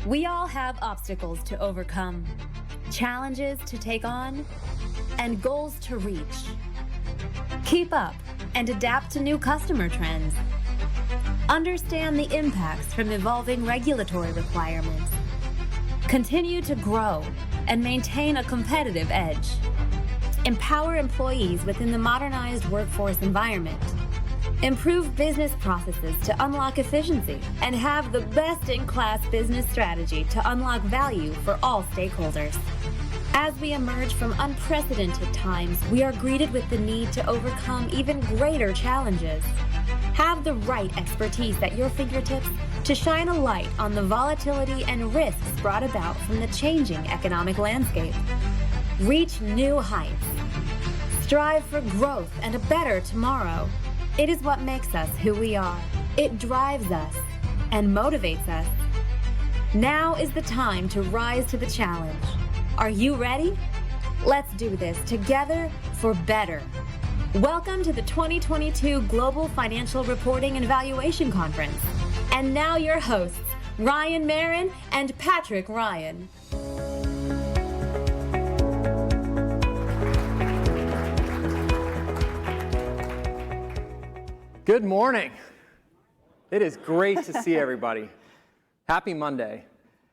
We all have obstacles to overcome, challenges to take on, and goals to reach. Keep up and adapt to new customer trends. Understand the impacts from evolving regulatory requirements. Continue to grow and maintain a competitive edge. Empower employees within the modernized workforce environment. Improve business processes to unlock efficiency and have the best-in-class business strategy to unlock value for all stakeholders. As we emerge from unprecedented times, we are greeted with the need to overcome even greater challenges. Have the right expertise at your fingertips to shine a light on the volatility and risks brought about from the changing economic landscape. Reach new heights. Strive for growth and a better tomorrow. It is what makes us who we are. It drives us and motivates us. Now is the time to rise to the challenge. Are you ready? Let's do this together for better. Welcome to the 2022 Global Financial Reporting and Valuation Conference. And now your hosts, Ryan Marin and Patrick Ryan. Good morning. It is great to see everybody. Happy Monday.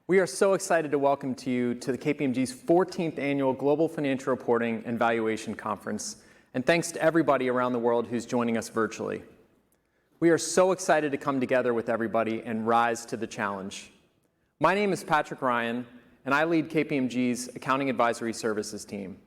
We are so excited to welcome you to the KPMG's 14th Annual Global Financial Reporting and Valuation Conference. And thanks to everybody around the world who's joining us virtually. We are so excited to come together with everybody and rise to the challenge. My name is Patrick Ryan, and I lead KPMG's Accounting Advisory Services team.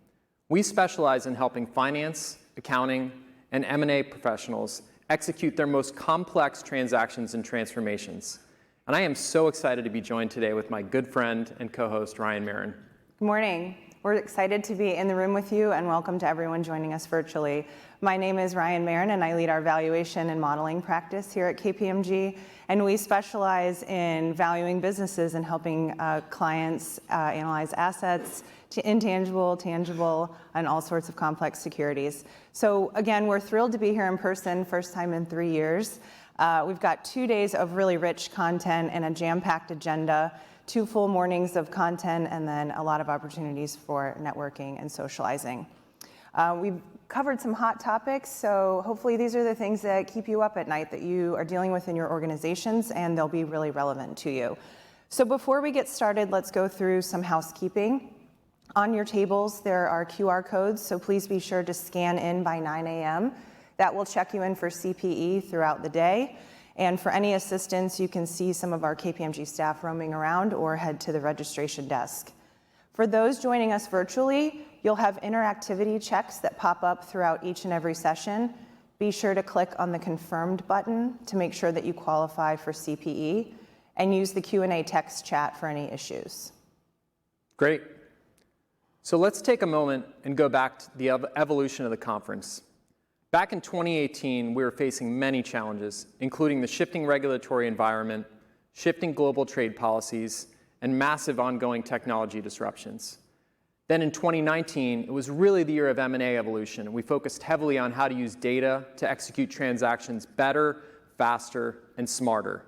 We specialize in helping finance, accounting, and M&A professionals execute their most complex transactions and transformations. And I am so excited to be joined today with my good friend and co-host, Ryan Marin. Good morning. We're excited to be in the room with you, and welcome to everyone joining us virtually. My name is Ryan Marin, and I lead our valuation and modeling practice here at KPMG. And we specialize in valuing businesses and helping clients analyze assets, intangible, tangible, and all sorts of complex securities. So again, we're thrilled to be here in person, first time in 3 years. We've got 2 days of really rich content and a jam-packed agenda, 2 full mornings of content, and then a lot of opportunities for networking and socializing. We've covered some hot topics, so hopefully these are the things that keep you up at night that you are dealing with in your organizations, and they'll be really relevant to you. So before we get started, let's go through some housekeeping. On your tables, there are QR codes, so please be sure to scan in by 9 a.m. That will check you in for CPE throughout the day. And for any assistance, you can see some of our KPMG staff roaming around or head to the registration desk. For those joining us virtually, you'll have interactivity checks that pop up throughout each and every session. Be sure to click on the confirmed button to make sure that you qualify for CPE, and use the Q&A text chat for any issues. Great. So let's take a moment and go back to the evolution of the conference. Back in 2018, we were facing many challenges, including the shifting regulatory environment, shifting global trade policies, and massive ongoing technology disruptions. Then in 2019, it was really the year of M&A evolution, and we focused heavily on how to use data to execute transactions better, faster, and smarter.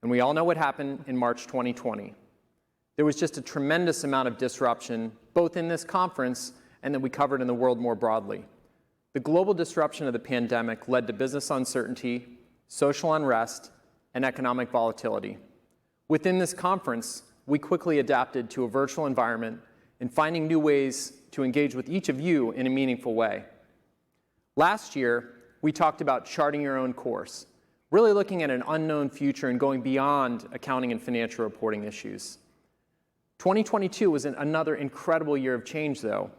And we all know what happened in March 2020. There was just a tremendous amount of disruption, both in this conference and that we covered in the world more broadly. The global disruption of the pandemic led to business uncertainty, social unrest, and economic volatility. Within this conference, we quickly adapted to a virtual environment and finding new ways to engage with each of you in a meaningful way. Last year, we talked about charting your own course, really looking at an unknown future and going beyond accounting and financial reporting issues. 2022 was another incredible year of change, though.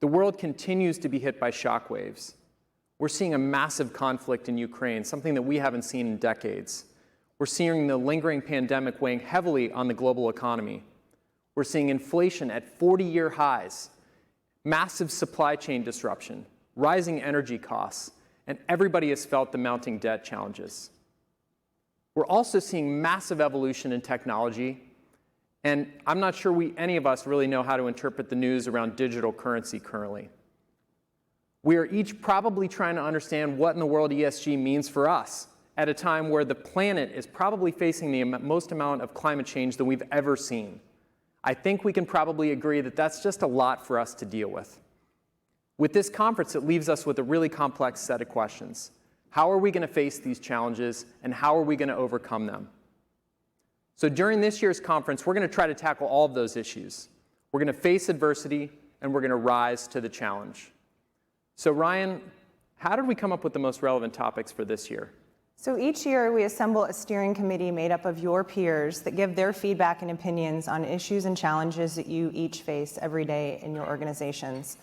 The world continues to be hit by shockwaves. We're seeing a massive conflict in Ukraine, something that we haven't seen in decades. We're seeing the lingering pandemic weighing heavily on the global economy. We're seeing inflation at 40-year highs, massive supply chain disruption, rising energy costs, and everybody has felt the mounting debt challenges. We're also seeing massive evolution in technology. And I'm not sure any of us really know how to interpret the news around digital currency currently. We are each probably trying to understand what in the world ESG means for us at a time where the planet is probably facing the most amount of climate change than we've ever seen. I think we can probably agree that that's just a lot for us to deal with. With this conference, it leaves us with a really complex set of questions. How are we going to face these challenges, and how are we going to overcome them? So during this year's conference, we're going to try to tackle all of those issues. We're going to face adversity, and we're going to rise to the challenge. So Ryan, how did we come up with the most relevant topics for this year? So each year we assemble a steering committee made up of your peers that give their feedback and opinions on issues and challenges that you each face every day in your organizations.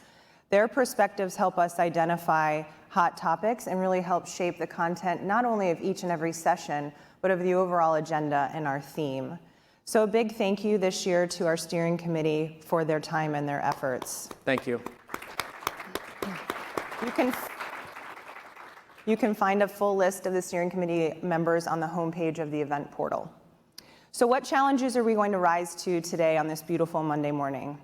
Their perspectives help us identify hot topics and really help shape the content not only of each and every session, but of the overall agenda and our theme. So a big thank you this year to our steering committee for their time and their efforts. Thank you. You can find a full list of the steering committee members on the homepage of the event portal. So what challenges are we going to rise to today on this beautiful Monday morning?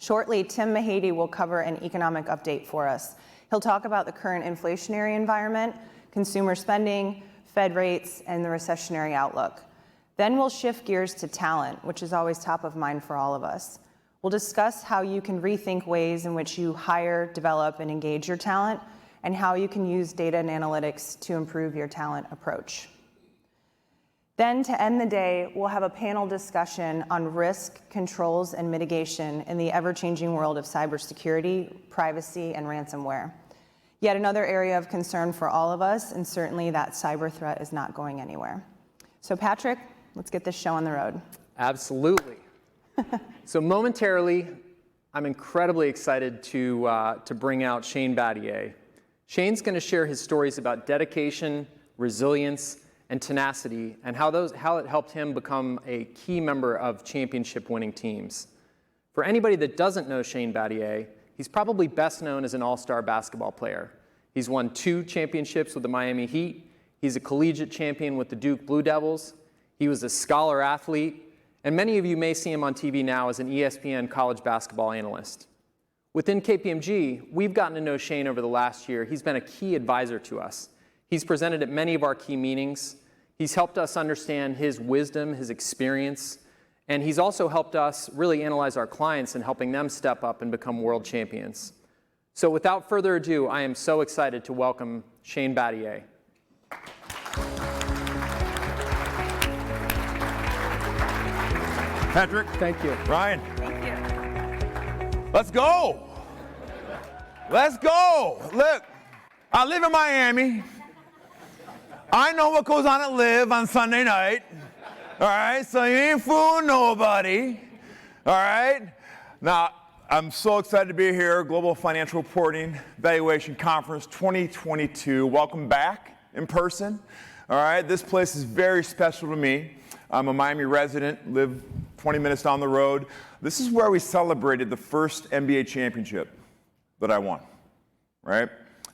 Shortly, Tim Mahady will cover an economic update for us. He'll talk about the current inflationary environment, consumer spending, Fed rates, and the recessionary outlook. Then we'll shift gears to talent, which is always top of mind for all of us. We'll discuss how you can rethink ways in which you hire, develop, and engage your talent, and how you can use data and analytics to improve your talent approach. Then to end the day, we'll have a panel discussion on risk, controls, and mitigation in the ever-changing world of cybersecurity, privacy, and ransomware. Yet another area of concern for all of us, and certainly that cyber threat is not going anywhere. So Patrick, let's get this show on the road. Absolutely. So momentarily, I'm incredibly excited to bring out Shane Battier. Shane's going to share his stories about dedication, resilience, and tenacity, and how it helped him become a key member of championship-winning teams. For anybody that doesn't know Shane Battier, he's probably best known as an all-star basketball player. He's won 2 championships with the Miami Heat. He's a collegiate champion with the Duke Blue Devils. He was a scholar athlete, and many of you may see him on TV now as an ESPN college basketball analyst. Within KPMG, we've gotten to know Shane over the last year. He's been a key advisor to us. He's presented at many of our key meetings. He's helped us understand his wisdom, his experience, and he's also helped us really analyze our clients and helping them step up and become world champions. So without further ado, I am so excited to welcome Shane Battier. Patrick. Thank you. Ryan. Thank you. Let's go. Let's go. Look, I live in Miami. I know what goes on at Live on Sunday night. All right, so you ain't fooling nobody. All right. Now, I'm so excited to be here. Global Financial Reporting Valuation Conference 2022. Welcome back in person. All right, this place is very special to me. I'm a Miami resident, live 20 minutes down the road. This is where we celebrated the first NBA championship that I won, right?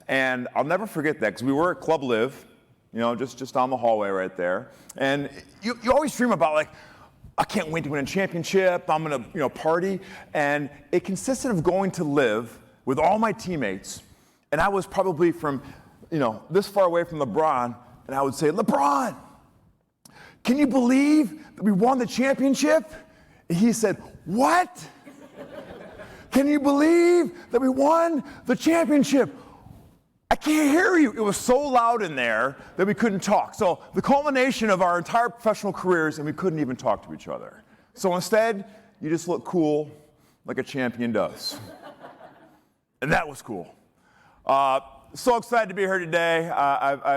And I'll never forget that because we were at Club Live, you know, just down the hallway right there. And you always dream about, like, I can't wait to win a championship, I'm gonna, party. And it consisted of going to Live with all my teammates, and I was probably from, this far away from LeBron, and I would say, LeBron, can you believe that we won the championship? And he said, what? Can you believe that we won the championship? I can't hear you. It was so loud in there that we couldn't talk. So the culmination of our entire professional careers, and we couldn't even talk to each other. So instead, you just look cool like a champion does. And that was cool. So excited to be here today. I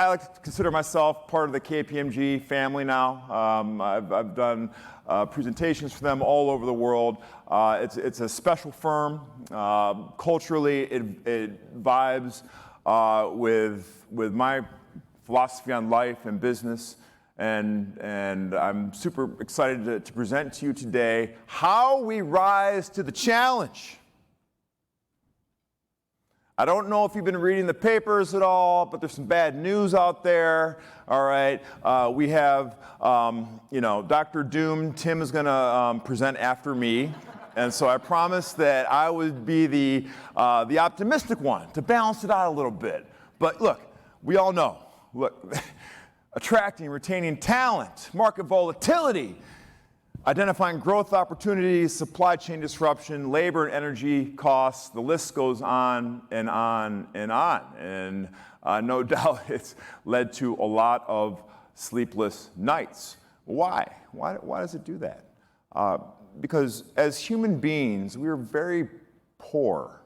like to consider myself part of the KPMG family now. I've done presentations for them all over the world. It's a special firm. Culturally, it vibes with my philosophy on life and business. And I'm super excited to present to you today how we rise to the challenge. I don't know if you've been reading the papers at all, but there's some bad news out there. All right, we have, Dr. Doom. Tim is going to present after me, and so I promised that I would be the optimistic one to balance it out a little bit. But look, we all know, look, attracting, retaining talent, market volatility, identifying growth opportunities, supply chain disruption, labor and energy costs, the list goes on and on and on. And no doubt it's led to a lot of sleepless nights. Why? Why does it do that? Because as human beings, we are very poor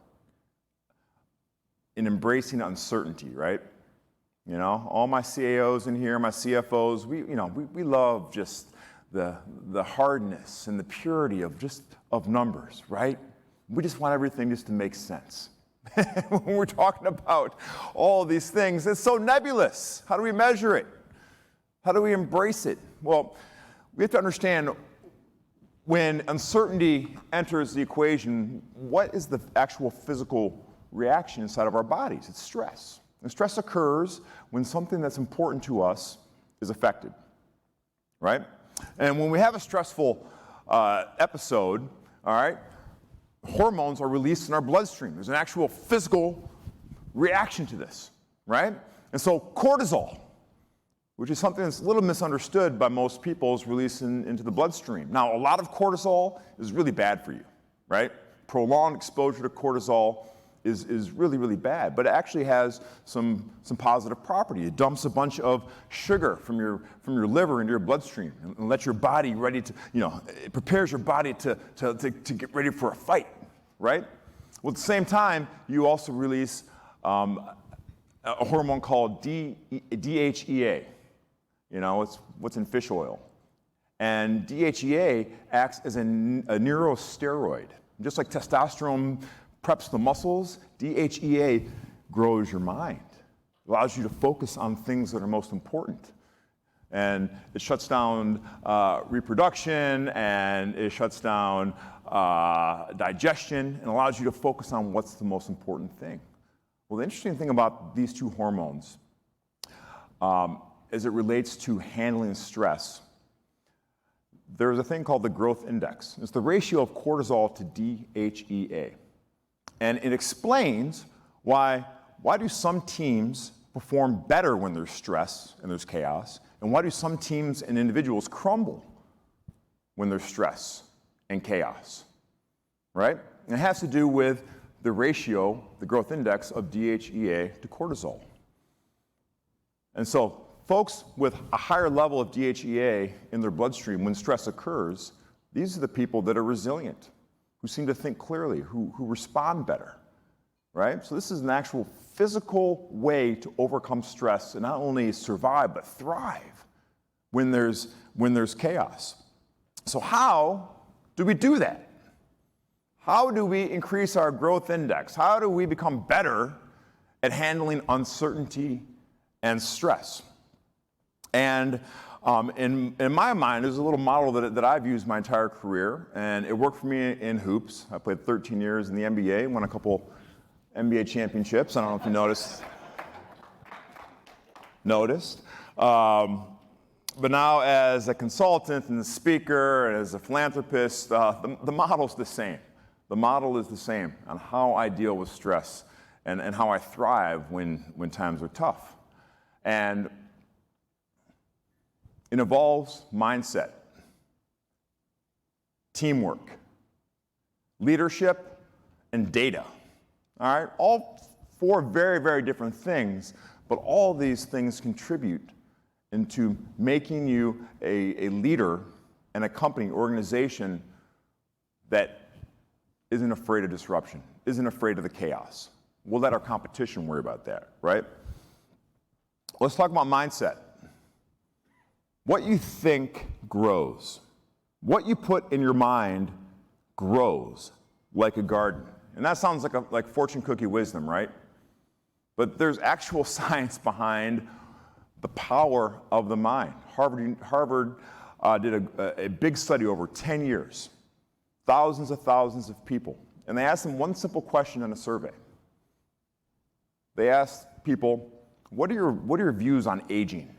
in embracing uncertainty, right? You know, all my CAOs in here, my CFOs, we love just the hardness and the purity of numbers, right? We just want everything just to make sense. When we're talking about all these things, it's so nebulous. How do we measure it? How do we embrace it? Well, we have to understand when uncertainty enters the equation, what is the actual physical reaction inside of our bodies? It's stress. And stress occurs when something that's important to us is affected, right? And when we have a stressful episode, all right, hormones are released in our bloodstream. There's an actual physical reaction to this, right? And so cortisol, which is something that's a little misunderstood by most people, is released into the bloodstream. Now, a lot of cortisol is really bad for you, right? Prolonged exposure to cortisol is really, really bad, but it actually has some positive property. It dumps a bunch of sugar from your liver into your bloodstream and lets your body ready to, it prepares your body to get ready for a fight, right? Well, at the same time, you also release a hormone called DHEA. It's what's in fish oil. And DHEA acts as a neurosteroid. Just like testosterone preps the muscles, DHEA grows your mind. It allows you to focus on things that are most important. And it shuts down reproduction, and it shuts down digestion, and allows you to focus on what's the most important thing. Well, the interesting thing about these two hormones, as it relates to handling stress, there's a thing called the growth index. It's the ratio of cortisol to DHEA. And it explains why do some teams perform better when there's stress and there's chaos, and why do some teams and individuals crumble when there's stress and chaos, right? And it has to do with the ratio, the growth index of DHEA to cortisol. And so folks with a higher level of DHEA in their bloodstream when stress occurs, these are the people that are resilient, who seem to think clearly, who respond better, right? So this is an actual physical way to overcome stress and not only survive, but thrive when there's chaos. So how do we do that? How do we increase our growth index? How do we become better at handling uncertainty and stress? And in my mind, there's a little model that I've used my entire career, and it worked for me in hoops. I played 13 years in the NBA, won a couple NBA championships. I don't know if you noticed. But now as a consultant and a speaker and as a philanthropist, the model's the same. The model is the same on how I deal with stress and how I thrive when times are tough. And it involves mindset, teamwork, leadership, and data. All right? All four very, very different things, but all these things contribute into making you a leader and a company, organization that isn't afraid of disruption, isn't afraid of the chaos. We'll let our competition worry about that, right? Let's talk about mindset. What you think grows. What you put in your mind grows like a garden. And that sounds like fortune cookie wisdom, right? But there's actual science behind the power of the mind. Harvard did a big study over 10 years, thousands of people, and they asked them one simple question in a survey. They asked people, what are your views on aging?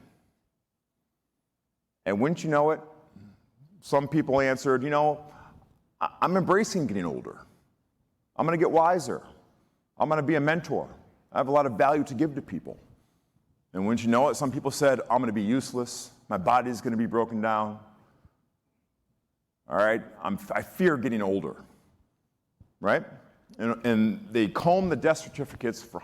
And wouldn't you know it, some people answered, I'm embracing getting older. I'm going to get wiser. I'm going to be a mentor. I have a lot of value to give to people. And wouldn't you know it, some people said, I'm going to be useless. My body's going to be broken down. All right? I fear getting older. Right? And they combed the death certificates for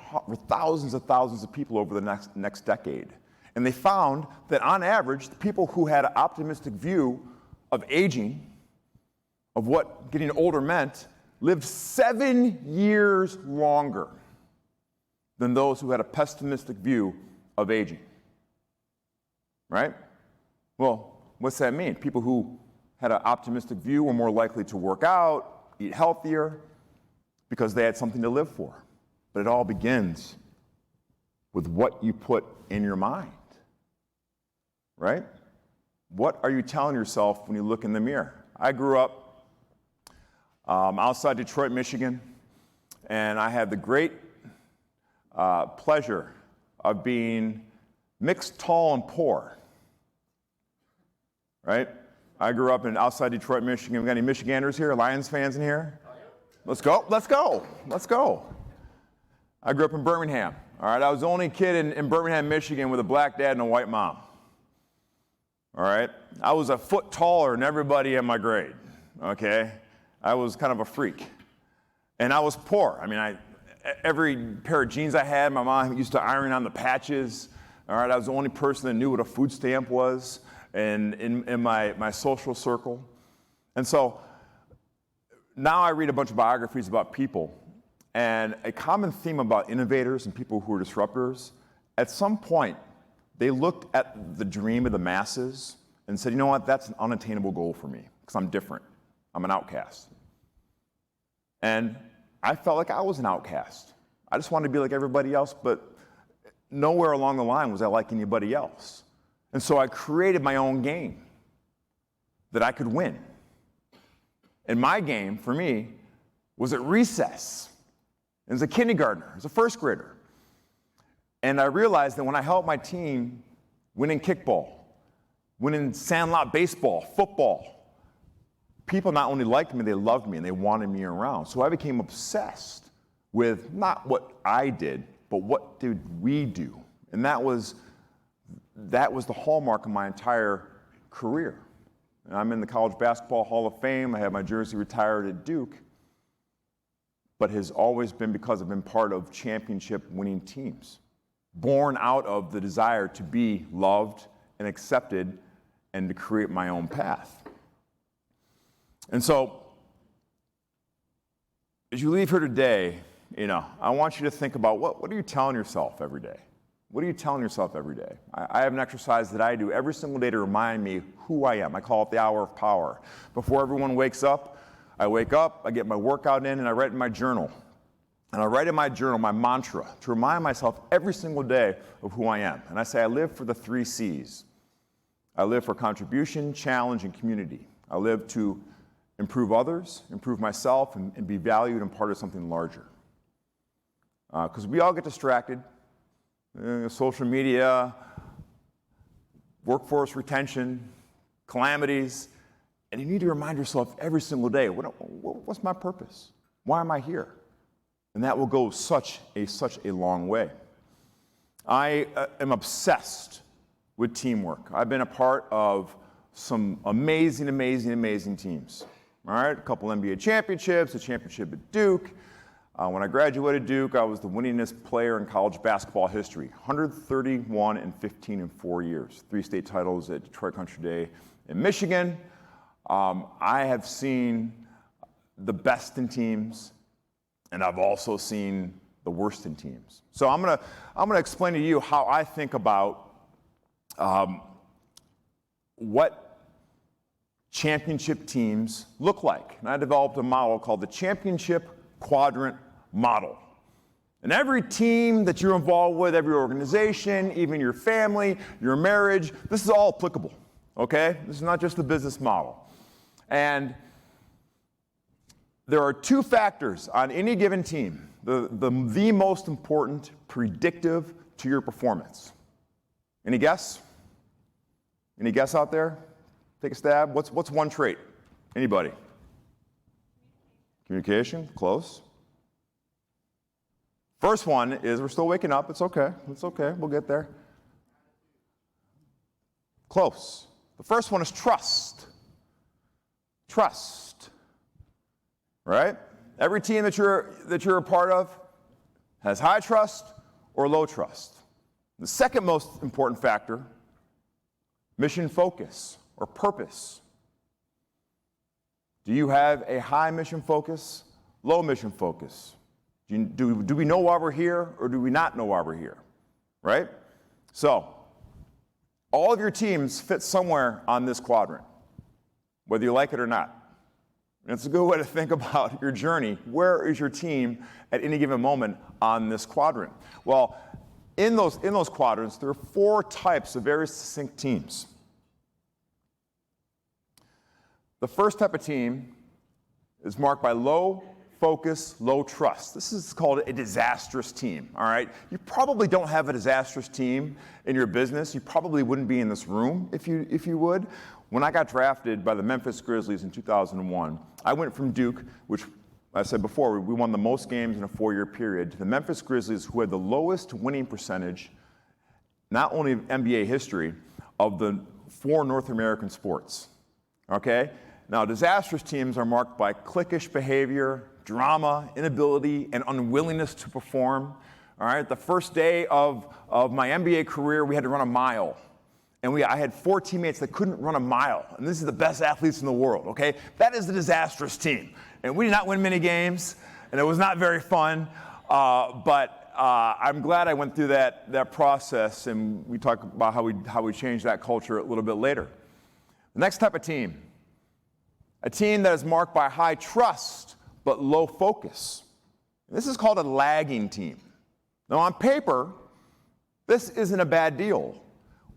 thousands of people over the next decade. And they found that on average, the people who had an optimistic view of aging, of what getting older meant, lived 7 years longer than those who had a pessimistic view of aging. Right? Well, what's that mean? People who had an optimistic view were more likely to work out, eat healthier, because they had something to live for. But it all begins with what you put in your mind. Right? What are you telling yourself when you look in the mirror? I grew up outside Detroit, Michigan, and I had the great pleasure of being mixed, tall, and poor. Right? I grew up outside Detroit, Michigan. We got any Michiganders here? Lions fans in here? Let's go, let's go, let's go. I grew up in Birmingham. All right, I was the only kid in Birmingham, Michigan with a black dad and a white mom. All right, I was a foot taller than everybody in my grade, okay? I was kind of a freak. And I was poor. I mean, every pair of jeans I had, my mom used to iron on the patches. All right, I was the only person that knew what a food stamp was in my social circle. And so now I read a bunch of biographies about people, and a common theme about innovators and people who are disruptors, at some point, they looked at the dream of the masses and said, you know what, that's an unattainable goal for me, because I'm different. I'm an outcast. And I felt like I was an outcast. I just wanted to be like everybody else, but nowhere along the line was I like anybody else. And so I created my own game that I could win. And my game, for me, was at recess, as a kindergartner, as a first grader. And I realized that when I helped my team win in kickball, win in sandlot baseball, football, people not only liked me, they loved me, and they wanted me around. So I became obsessed with not what I did, but what did we do? And that was the hallmark of my entire career. And I'm in the College Basketball Hall of Fame. I have my jersey retired at Duke, but has always been because I've been part of championship winning teams, born out of the desire to be loved and accepted and to create my own path. And so, as you leave here today, I want you to think about what are you telling yourself every day? What are you telling yourself every day? I have an exercise that I do every single day to remind me who I am. I call it the hour of power. Before everyone wakes up, I wake up, I get my workout in, and I write in my journal. And I write in my journal my mantra to remind myself every single day of who I am. And I say I live for the 3 C's. I live for contribution, challenge, and community. I live to improve others, improve myself, and be valued and part of something larger. Because we all get distracted. Social media, workforce retention, calamities, and you need to remind yourself every single day, what's my purpose? Why am I here? And that will go such a long way. I am obsessed with teamwork. I've been a part of some amazing teams. All right, a couple NBA championships, a championship at Duke. When I graduated Duke, I was the winningest player in college basketball history. 131 and 15 in 4 years. 3 state titles at Detroit Country Day in Michigan. I have seen the best in teams, and I've also seen the worst in teams. So I'm gonna explain to you how I think about what championship teams look like. And I developed a model called the Championship Quadrant Model. And every team that you're involved with, every organization, even your family, your marriage, this is all applicable, okay? This is not just the business model. And there are 2 factors on any given team, the most important predictive to your performance. Any guess? Any guess out there? Take a stab. What's one trait? Anybody? Communication, close. First one is, we're still waking up, it's okay, we'll get there. Close. The first one is trust. Trust. Right? Every team that you're a part of has high trust or low trust. The second most important factor, mission focus or purpose. Do you have a high mission focus, low mission focus? Do we know why we're here or do we not know why we're here? Right? So, all of your teams fit somewhere on this quadrant, whether you like it or not. And it's a good way to think about your journey. Where is your team at any given moment on this quadrant? Well, in those quadrants, there are 4 types of very succinct teams. The first type of team is marked by low focus, low trust. This is called a disastrous team, all right? You probably don't have a disastrous team in your business. You probably wouldn't be in this room if you would. When I got drafted by the Memphis Grizzlies in 2001, I went from Duke, which I said before, we won the most games in a 4-year period, to the Memphis Grizzlies, who had the lowest winning percentage, not only of NBA history, of the 4 North American sports, okay? Now, disastrous teams are marked by cliquish behavior, drama, inability, and unwillingness to perform. All right, the first day of my NBA career, we had to run a mile. And I had 4 teammates that couldn't run a mile. And this is the best athletes in the world, okay? That is the disastrous team. And we did not win many games, and it was not very fun. But I'm glad I went through that process, and we talk about how we changed that culture a little bit later. The next type of team, a team that is marked by high trust but low focus. This is called a lagging team. Now, on paper, this isn't a bad deal.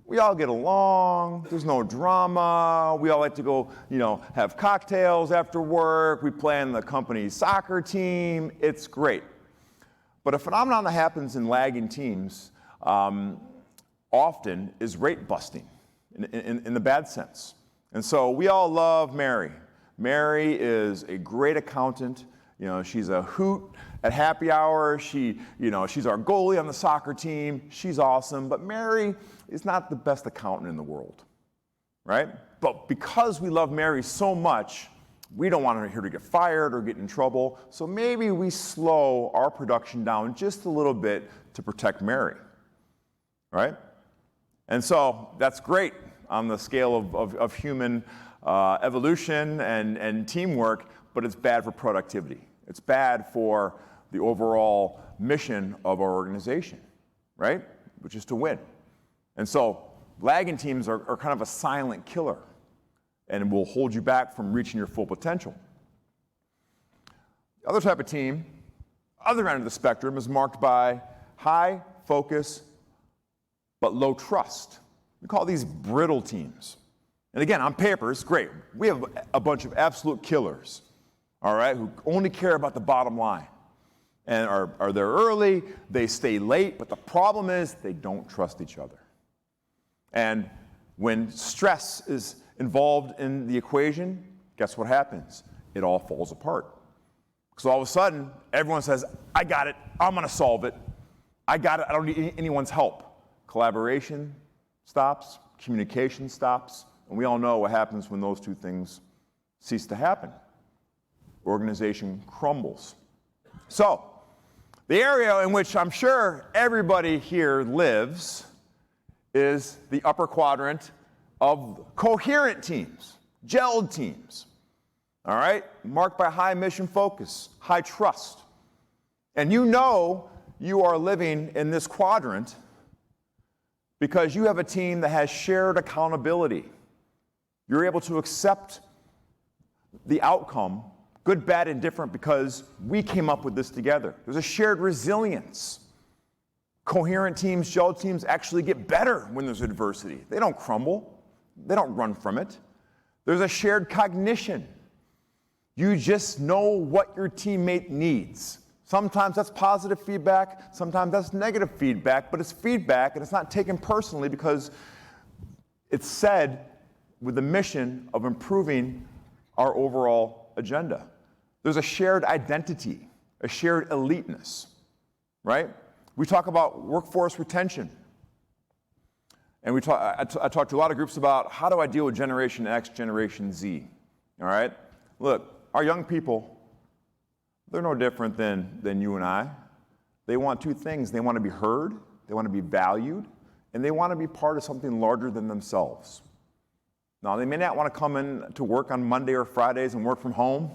We all get along, there's no drama, we all like to go, have cocktails after work, we play on the company's soccer team, it's great. But a phenomenon that happens in lagging teams often is rate busting, in the bad sense. And so we all love Mary. Mary is a great accountant. She's a hoot at happy hour. She's our goalie on the soccer team. She's awesome. But Mary is not the best accountant in the world, right? But because we love Mary so much, we don't want her to get fired or get in trouble. So maybe we slow our production down just a little bit to protect Mary, right? And so that's great on the scale of human evolution and teamwork, but it's bad for productivity. It's bad for the overall mission of our organization, right? Which is to win. And so lagging teams are kind of a silent killer and will hold you back from reaching your full potential. The other type of team, other end of the spectrum, is marked by high focus but low trust. We call these brittle teams. And again, on paper, it's great. We have a bunch of absolute killers, all right, who only care about the bottom line and are there early, they stay late, but the problem is they don't trust each other. And when stress is involved in the equation, guess what happens? It all falls apart. So all of a sudden, everyone says, I got it, I'm gonna solve it, I got it, I don't need anyone's help. Collaboration stops, communication stops, and we all know what happens when those two things cease to happen. Organization crumbles. So, the area in which I'm sure everybody here lives is the upper quadrant of coherent teams, gelled teams, all right? Marked by high mission focus, high trust. And you know you are living in this quadrant because you have a team that has shared accountability. You're able to accept the outcome, good, bad, and different, because we came up with this together. There's a shared resilience. Coherent teams, gelled teams actually get better when there's adversity. They don't crumble. They don't run from it. There's a shared cognition. You just know what your teammate needs. Sometimes that's positive feedback, sometimes that's negative feedback, but it's feedback and it's not taken personally because it's said with the mission of improving our overall agenda. There's a shared identity, a shared eliteness, right? We talk about workforce retention. And I talked to a lot of groups about how do I deal with Generation X, Generation Z, all right? Look, our young people, they're no different than you and I. They want two things. They want to be heard, they want to be valued, and they want to be part of something larger than themselves. Now, they may not want to come in to work on Monday or Fridays and work from home.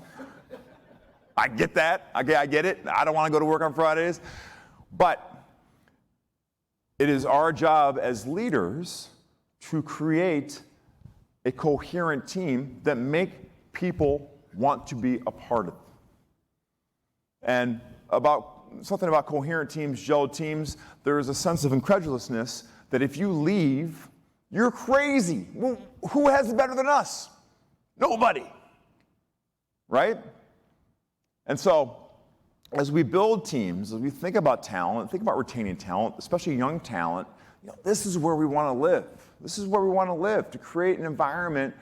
I get that. I get it. I don't want to go to work on Fridays. But it is our job as leaders to create a coherent team that make people want to be a part of it. And something about coherent teams, gelled teams, there is a sense of incredulousness that if you leave, you're crazy. Well, who has it better than us? Nobody. Right? And so, as we build teams, as we think about talent, think about retaining talent, especially young talent, this is where we want to live. This is where we want to live, to create an environment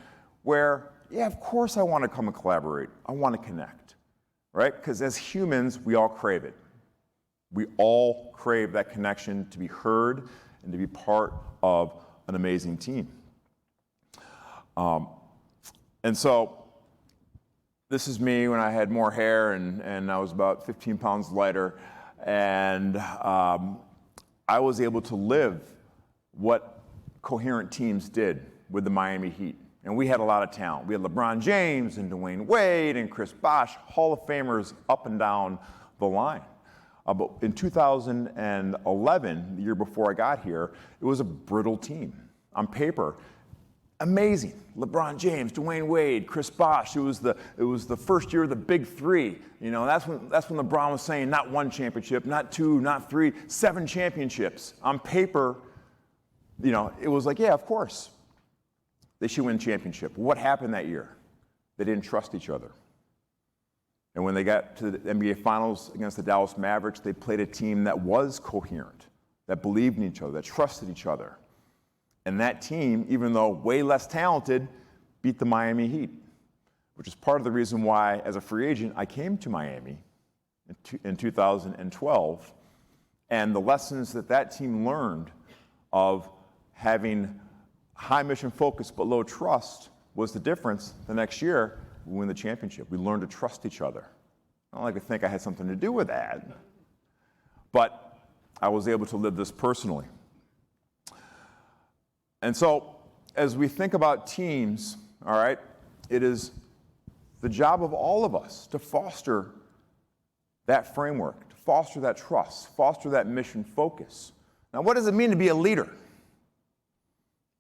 where, yeah, of course I want to come and collaborate. I want to connect, right? Because as humans, we all crave it. We all crave that connection, to be heard and to be part of an amazing team. And so, this is me when I had more hair and I was about 15 pounds lighter. And I was able to live what coherent teams did with the Miami Heat. And we had a lot of talent. We had LeBron James and Dwayne Wade and Chris Bosh, Hall of Famers up and down the line. But in 2011, the year before I got here, it was a brittle team. On paper, amazing. LeBron James, Dwayne Wade, Chris Bosh. It was the first year of the big three. That's when LeBron was saying not one championship, not two, not three, 7 championships. On paper, it was like, yeah, of course, they should win championship. What happened that year? They didn't trust each other. And when they got to the NBA Finals against the Dallas Mavericks, they played a team that was coherent, that believed in each other, that trusted each other. And that team, even though way less talented, beat the Miami Heat, which is part of the reason why, as a free agent, I came to Miami in 2012. And the lessons that team learned of having high mission focus but low trust was the difference. The next year, we win the championship. We learned to trust each other. I don't like to think I had something to do with that, but I was able to live this personally. And so, as we think about teams, all right, it is the job of all of us to foster that framework, to foster that trust, foster that mission focus. Now, what does it mean to be a leader?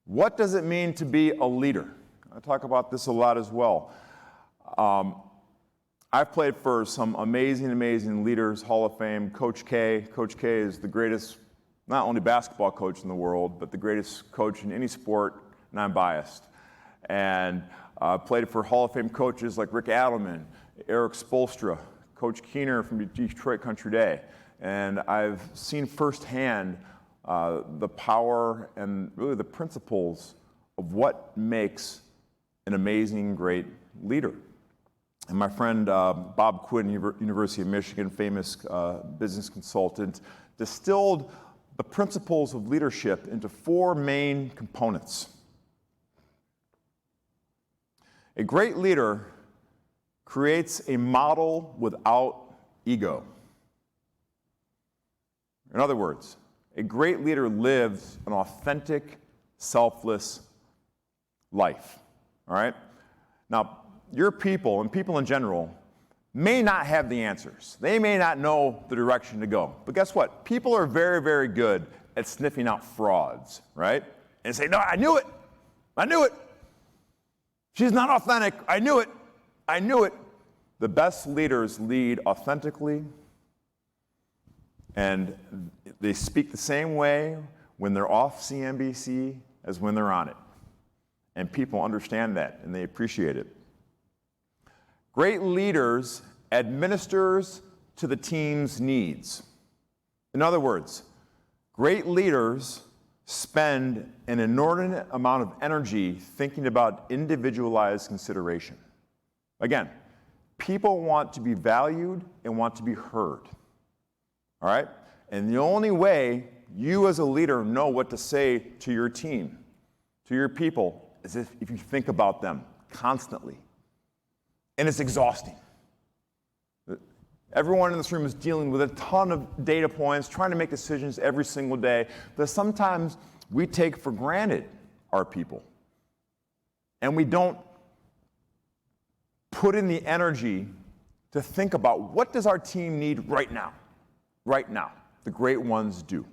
What does it mean to be a leader? I talk about this a lot as well. I've played for some amazing leaders, Hall of Fame, Coach K. Coach K is the greatest, not only basketball coach in the world, but the greatest coach in any sport, and I'm biased. And played for Hall of Fame coaches like Rick Adelman, Eric Spoelstra, Coach Keener from Detroit Country Day. And I've seen firsthand the power and really the principles of what makes an amazing, great leader. And my friend Bob Quinn, University of Michigan, famous business consultant, distilled the principles of leadership into 4 main components. A great leader creates a model without ego. In other words, a great leader lives an authentic, selfless life. All right? Now, your people, and people in general, may not have the answers. They may not know the direction to go. But guess what? People are very, very good at sniffing out frauds, right? And say, no, I knew it. I knew it. She's not authentic. I knew it. I knew it. The best leaders lead authentically, and they speak the same way when they're off CNBC as when they're on it. And people understand that, and they appreciate it. Great leaders administers to the team's needs. In other words, great leaders spend an inordinate amount of energy thinking about individualized consideration. Again, people want to be valued and want to be heard. All right? And the only way you as a leader know what to say to your team, to your people, as if you think about them constantly. And it's exhausting. Everyone in this room is dealing with a ton of data points, trying to make decisions every single day that sometimes we take for granted our people. And we don't put in the energy to think about what does our team need right now? Right now. The great ones do.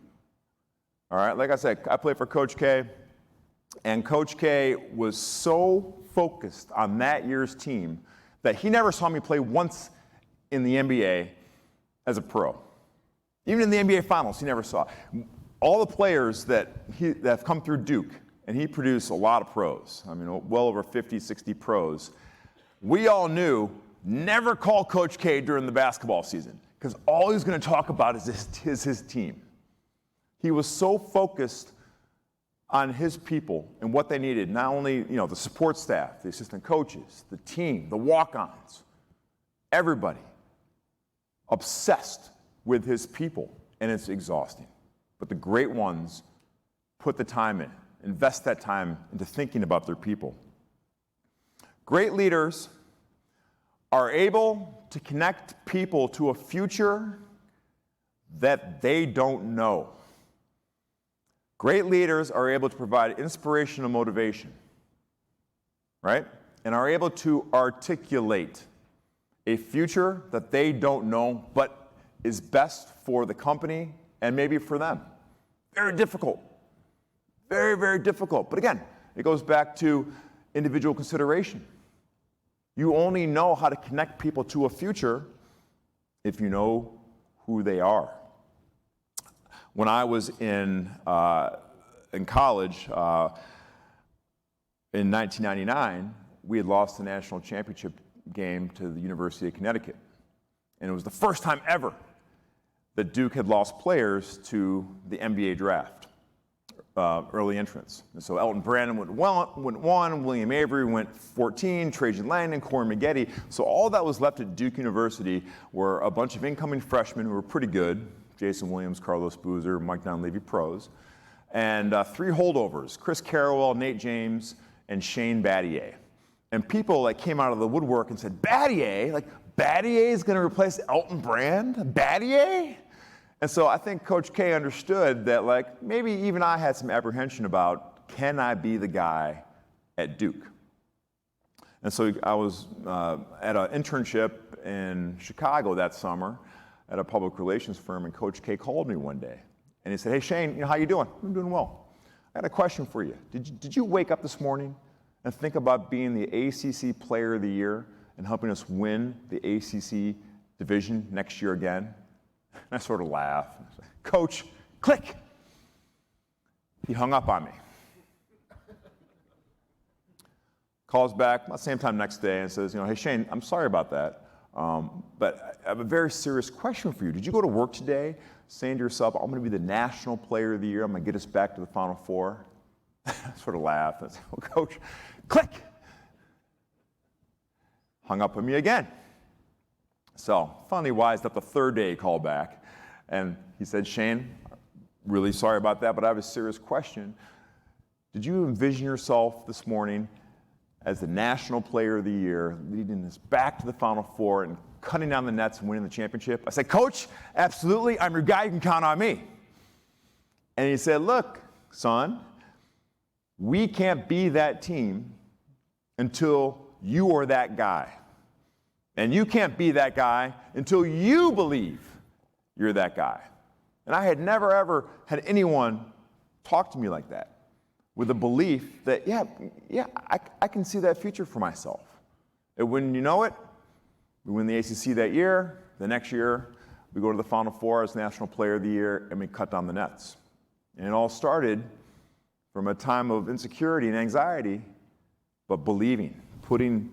All right, like I said, I played for Coach K, and Coach K was so focused on that year's team that he never saw me play once in the NBA as a pro. Even in the NBA Finals, he never saw. All the players that have come through Duke, and he produced a lot of pros, I mean, well over 50, 60 pros, we all knew never call Coach K during the basketball season, because all he's going to talk about is his team. He was so focused on his people and what they needed, not only the support staff, the assistant coaches, the team, the walk-ons, everybody obsessed with his people, and it's exhausting. But the great ones put the time in, invest that time into thinking about their people. Great leaders are able to connect people to a future that they don't know. Great leaders are able to provide inspirational motivation, right? And are able to articulate a future that they don't know, but is best for the company and maybe for them. Very difficult. Very, very difficult. But again, it goes back to individual consideration. You only know how to connect people to a future if you know who they are. When I was in college in 1999, we had lost the national championship game to the University of Connecticut. And it was the first time ever that Duke had lost players to the NBA draft, early entrants. And so Elton Brandon went 1, William Avery went 14, Trajan Langdon, Corey Maggette. So all that was left at Duke University were a bunch of incoming freshmen who were pretty good, Jason Williams, Carlos Boozer, Mike Donlevy, pros, and 3 holdovers, Chris Carrawell, Nate James, and Shane Battier. And people came out of the woodwork and said, Battier? Battier is going to replace Elton Brand? Battier? And so I think Coach K understood that maybe even I had some apprehension about, can I be the guy at Duke? And so I was at an internship in Chicago that summer at a public relations firm, and Coach K called me one day. And he said, hey, Shane, how you doing? I'm doing well. I got a question for you. Did you wake up this morning and think about being the ACC Player of the Year and helping us win the ACC division next year again? And I sort of laughed. I said, Coach, click. He hung up on me. Calls back about the same time next day and says, hey, Shane, I'm sorry about that, but I have a very serious question for you. Did you go to work today saying to yourself, I'm going to be the National Player of the Year, I'm going to get us back to the Final Four? I sort of laughed. I said, well, Coach, click. Hung up on me again. So finally wised up the third day he called back, and he said, Shane, really sorry about that, but I have a serious question. Did you envision yourself this morning as the National Player of the Year, leading us back to the Final Four and cutting down the nets and winning the championship? I said, Coach, absolutely, I'm your guy, you can count on me. And he said, look, son, we can't be that team until you are that guy. And you can't be that guy until you believe you're that guy. And I had never, ever had anyone talk to me like that, with a belief that, I can see that future for myself. And when you know it, we win the ACC that year. The next year, we go to the Final Four as National Player of the Year, and we cut down the nets. And it all started from a time of insecurity and anxiety, but believing, putting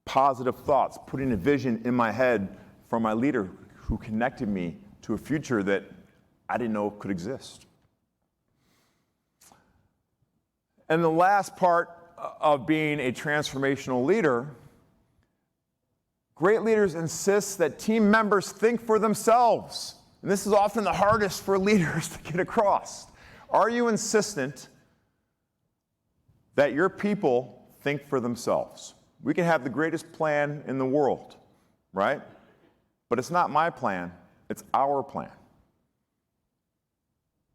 positive thoughts, putting a vision in my head from my leader who connected me to a future that I didn't know could exist. And the last part of being a transformational leader, great leaders insist that team members think for themselves. and this is often the hardest for leaders to get across. Are you insistent that your people think for themselves? We can have the greatest plan in the world, right? But it's not my plan, it's our plan,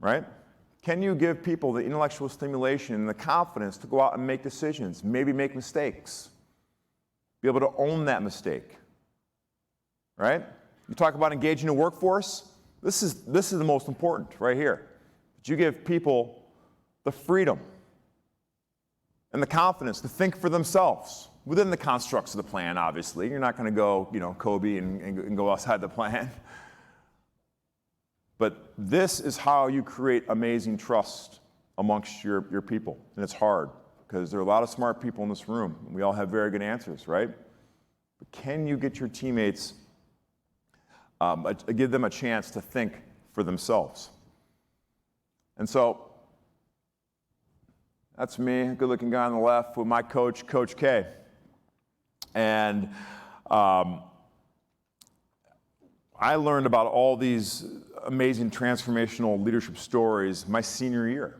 right? Can you give people the intellectual stimulation and the confidence to go out and make decisions, maybe make mistakes, be able to own that mistake, right? You talk about engaging the workforce. This is the most important right here. That you give people the freedom and the confidence to think for themselves within the constructs of the plan, obviously. You're not going to go, Kobe and go outside the plan. But this is how you create amazing trust amongst your people. And it's hard because there are a lot of smart people in this room. And we all have very good answers, right? But can you get your teammates, give them a chance to think for themselves? And so that's me, a good-looking guy on the left with my coach, Coach K. And I learned about all these amazing transformational leadership stories my senior year.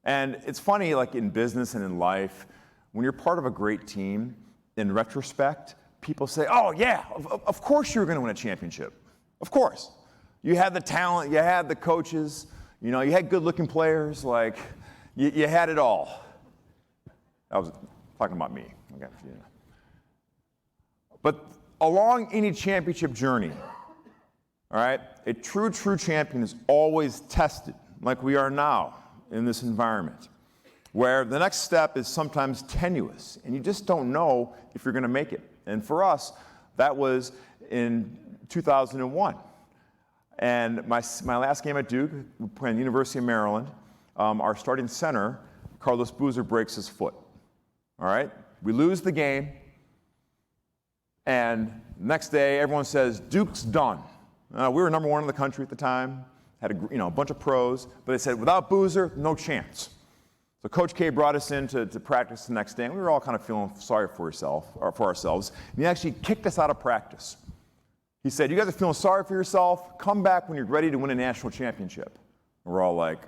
And it's funny, like in business and in life, when you're part of a great team, in retrospect, people say, oh yeah, of course you're going to win a championship. Of course. You had the talent, you had the coaches, you had good-looking players, like you had it all. I was talking about me. Okay. But along any championship journey, all right, a true champion is always tested, like we are now in this environment, where the next step is sometimes tenuous, and you just don't know if you're going to make it. And for us, that was in 2001. And my last game at Duke, we played at the University of Maryland, our starting center, Carlos Boozer, breaks his foot. All right? We lose the game, and next day, everyone says, Duke's done. We were number one in the country at the time, had a bunch of pros, but they said, without Boozer, no chance. So Coach K brought us in to practice the next day, and we were all kind of feeling sorry for ourselves, and he actually kicked us out of practice. He said, you guys are feeling sorry for yourself? Come back when you're ready to win a national championship. And we're all like,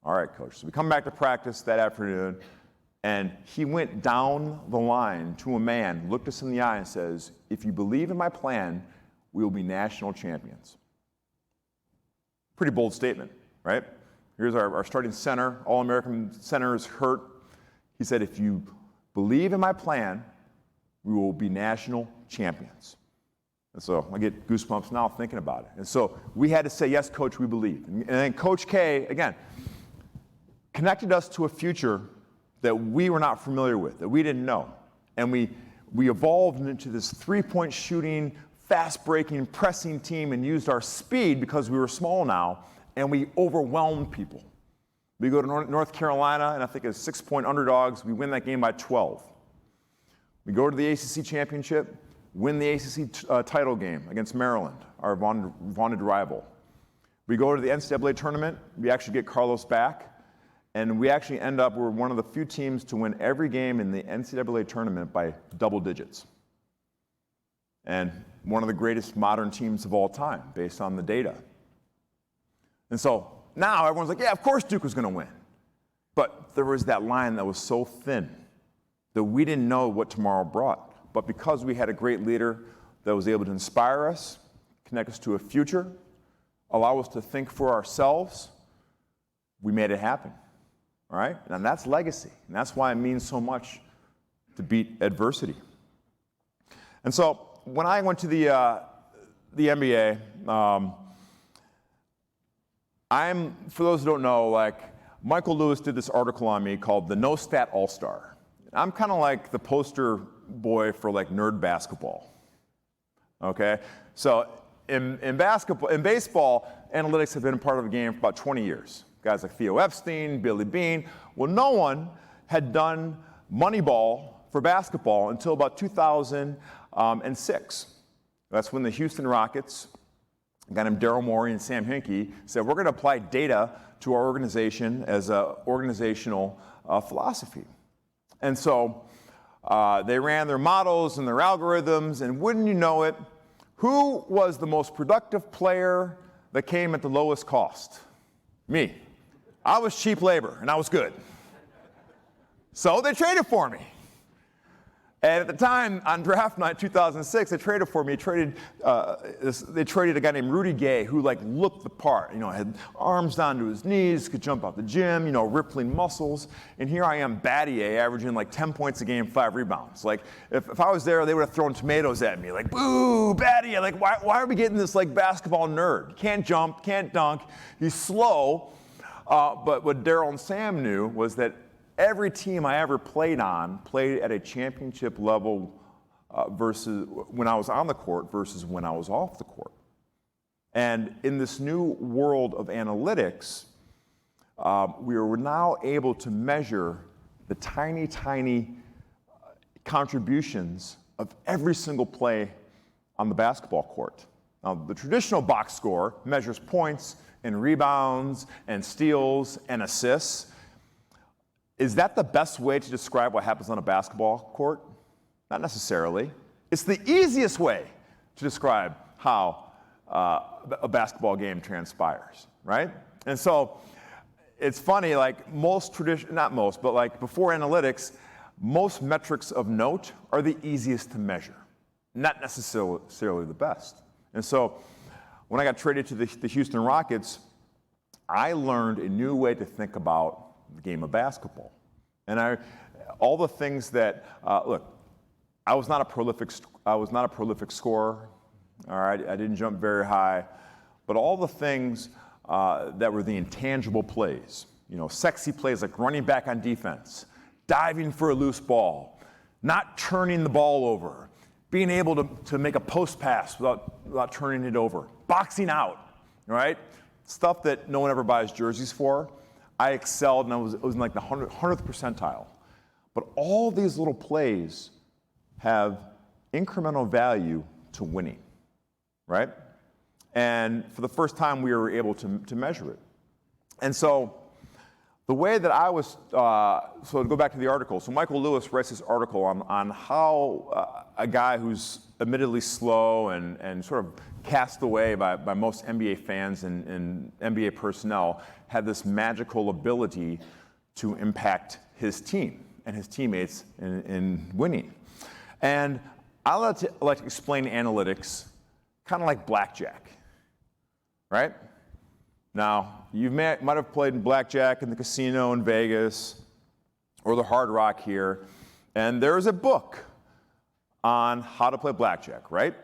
all right, Coach. So we come back to practice that afternoon, and he went down the line to a man, looked us in the eye, and says, if you believe in my plan, we will be national champions. Pretty bold statement, right? Here's our starting center, All-American center is hurt. He said, if you believe in my plan, we will be national champions. And so I get goosebumps now thinking about it. And so we had to say, yes, Coach, we believe. And then Coach K, again, connected us to a future that we were not familiar with, that we didn't know. And we evolved into this three-point shooting, fast-breaking, pressing team and used our speed because we were small now, and we overwhelmed people. We go to North Carolina, and I think as 6-point underdogs, we win that game by 12. We go to the ACC championship, win the ACC title game against Maryland, our vaunted rival. We go to the NCAA tournament, we actually get Carlos back, and we actually end up, we're one of the few teams to win every game in the NCAA tournament by double digits. And one of the greatest modern teams of all time, based on the data. And so now everyone's like, yeah, of course Duke was going to win. But there was that line that was so thin that we didn't know what tomorrow brought. But because we had a great leader that was able to inspire us, connect us to a future, allow us to think for ourselves, we made it happen. All right? And that's legacy. And that's why it means so much to beat adversity. And so when I went to the NBA, for those who don't know, like Michael Lewis did this article on me called The No Stat All-Star. I'm kind of like the poster boy for like nerd basketball. Okay? So in baseball, analytics have been a part of the game for about 20 years. Guys like Theo Epstein, Billy Beane. Well, no one had done Moneyball for basketball until about 2006. That's when the Houston Rockets, a guy named Daryl Morey and Sam Hinkie, said, we're going to apply data to our organization as an organizational philosophy. And so they ran their models and their algorithms, and wouldn't you know it, who was the most productive player that came at the lowest cost? Me. I was cheap labor, and I was good. So they traded for me. And at the time, on draft night 2006, they traded for me. They traded a guy named Rudy Gay, who looked the part. Had arms down to his knees, could jump out the gym, rippling muscles. And here I am, Battier, averaging 10 points a game, 5 rebounds. If I was there, they would have thrown tomatoes at me. Boo, Battier. Why are we getting this basketball nerd? Can't jump, can't dunk. He's slow. But what Daryl and Sam knew was that every team I ever played at a championship level versus when I was on the court versus when I was off the court. And in this new world of analytics, we are now able to measure the tiny, tiny contributions of every single play on the basketball court. Now, the traditional box score measures points and rebounds and steals and assists. Is that the best way to describe what happens on a basketball court? Not necessarily. It's the easiest way to describe how a basketball game transpires, right? And so it's funny, most tradition, not most, but before analytics, most metrics of note are the easiest to measure, not necessarily the best. And so when I got traded to the Houston Rockets, I learned a new way to think about the game of basketball. And all the things that, look, I was not a prolific scorer, all right? I didn't jump very high, but all the things that were the intangible plays, sexy plays like running back on defense, diving for a loose ball, not turning the ball over, being able to make a post pass without turning it over, boxing out, right? Stuff that no one ever buys jerseys for. I excelled, and it was in the 100th percentile. But all these little plays have incremental value to winning, right? And for the first time, we were able to measure it. And so the way that I was, so to go back to the article, so Michael Lewis writes this article on how a guy who's admittedly slow and sort of cast away by most NBA fans and NBA personnel had this magical ability to impact his team and his teammates in winning. And I like to explain analytics kind of like blackjack, right? Now, you might have played in blackjack in the casino in Vegas or the Hard Rock here, and there is a book on how to play blackjack, right?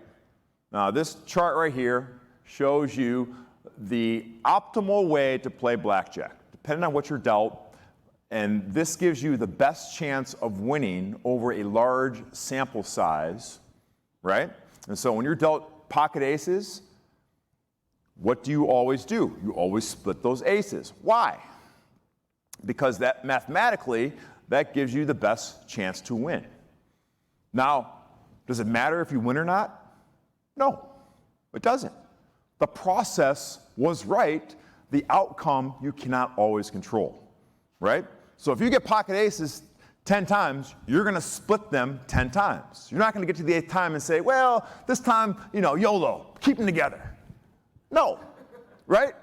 Now, this chart right here shows you the optimal way to play blackjack, depending on what you're dealt, and this gives you the best chance of winning over a large sample size, right? And so when you're dealt pocket aces, what do you always do? You always split those aces. Why? Because that mathematically, that gives you the best chance to win. Now, does it matter if you win or not? No, it doesn't. The process was right. The outcome you cannot always control, right? So if you get pocket aces 10 times, you're going to split them 10 times. You're not going to get to the 8th time and say, well, this time, YOLO, keep them together. No, right?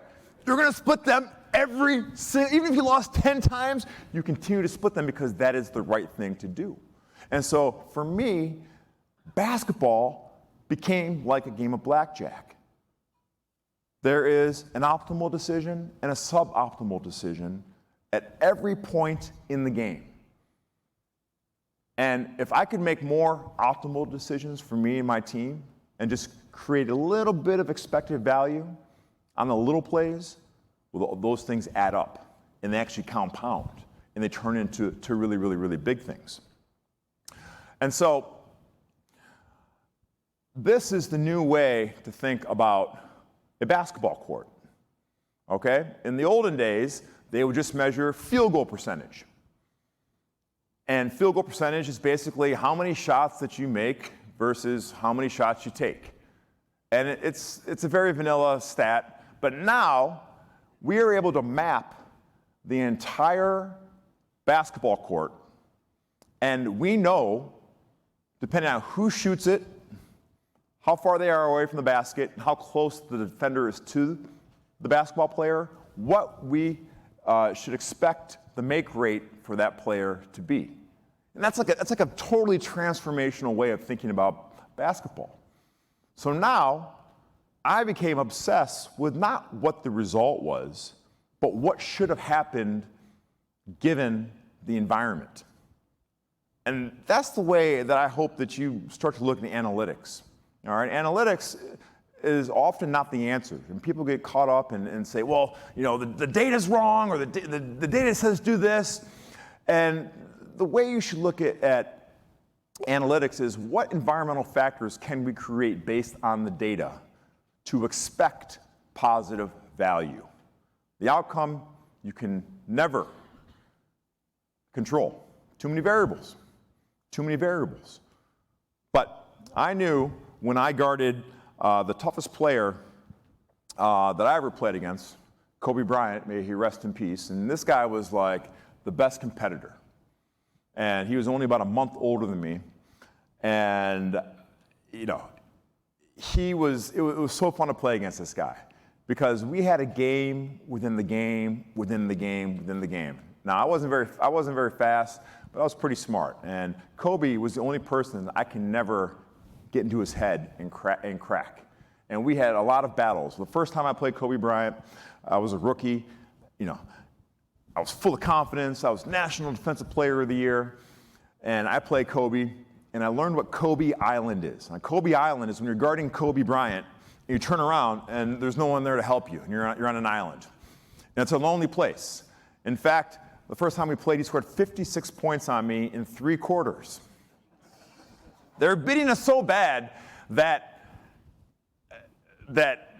You're going to split them even if you lost 10 times, you continue to split them because that is the right thing to do. And so for me, basketball became like a game of blackjack. There is an optimal decision and a suboptimal decision at every point in the game. And if I could make more optimal decisions for me and my team and just create a little bit of expected value on the little plays, well, those things add up and they actually compound and they turn into really, really, really big things. And so this is the new way to think about a basketball court, okay? In the olden days, they would just measure field goal percentage. And field goal percentage is basically how many shots that you make versus how many shots you take. And it's a very vanilla stat, but now we are able to map the entire basketball court, and we know, depending on who shoots it, how far they are away from the basket, how close the defender is to the basketball player, what we should expect the make rate for that player to be. And that's like a totally transformational way of thinking about basketball. So now I became obsessed with not what the result was, but what should have happened given the environment. And that's the way that I hope that you start to look at the analytics. All right, analytics is often not the answer. And people get caught up and say, well, you know, the data's wrong, or the data says do this. And the way you should look at analytics is what environmental factors can we create based on the data to expect positive value. The outcome you can never control. Too many variables. Too many variables. But I knew when I guarded the toughest player that I ever played against, Kobe Bryant, may he rest in peace, and this guy was like the best competitor. And he was only about a month older than me. And, you know, it was so fun to play against this guy because we had a game within the game, within the game, within the game. Now, I wasn't very fast, but I was pretty smart. And Kobe was the only person that I can never get into his head and crack. And we had a lot of battles. The first time I played Kobe Bryant, I was a rookie. You know, I was full of confidence. I was National Defensive Player of the Year. And I played Kobe, and I learned what Kobe Island is. Now, Kobe Island is when you're guarding Kobe Bryant, and you turn around, and there's no one there to help you, and you're on an island. And it's a lonely place. In fact, the first time we played, he scored 56 points on me in 3 quarters. They were beating us so bad that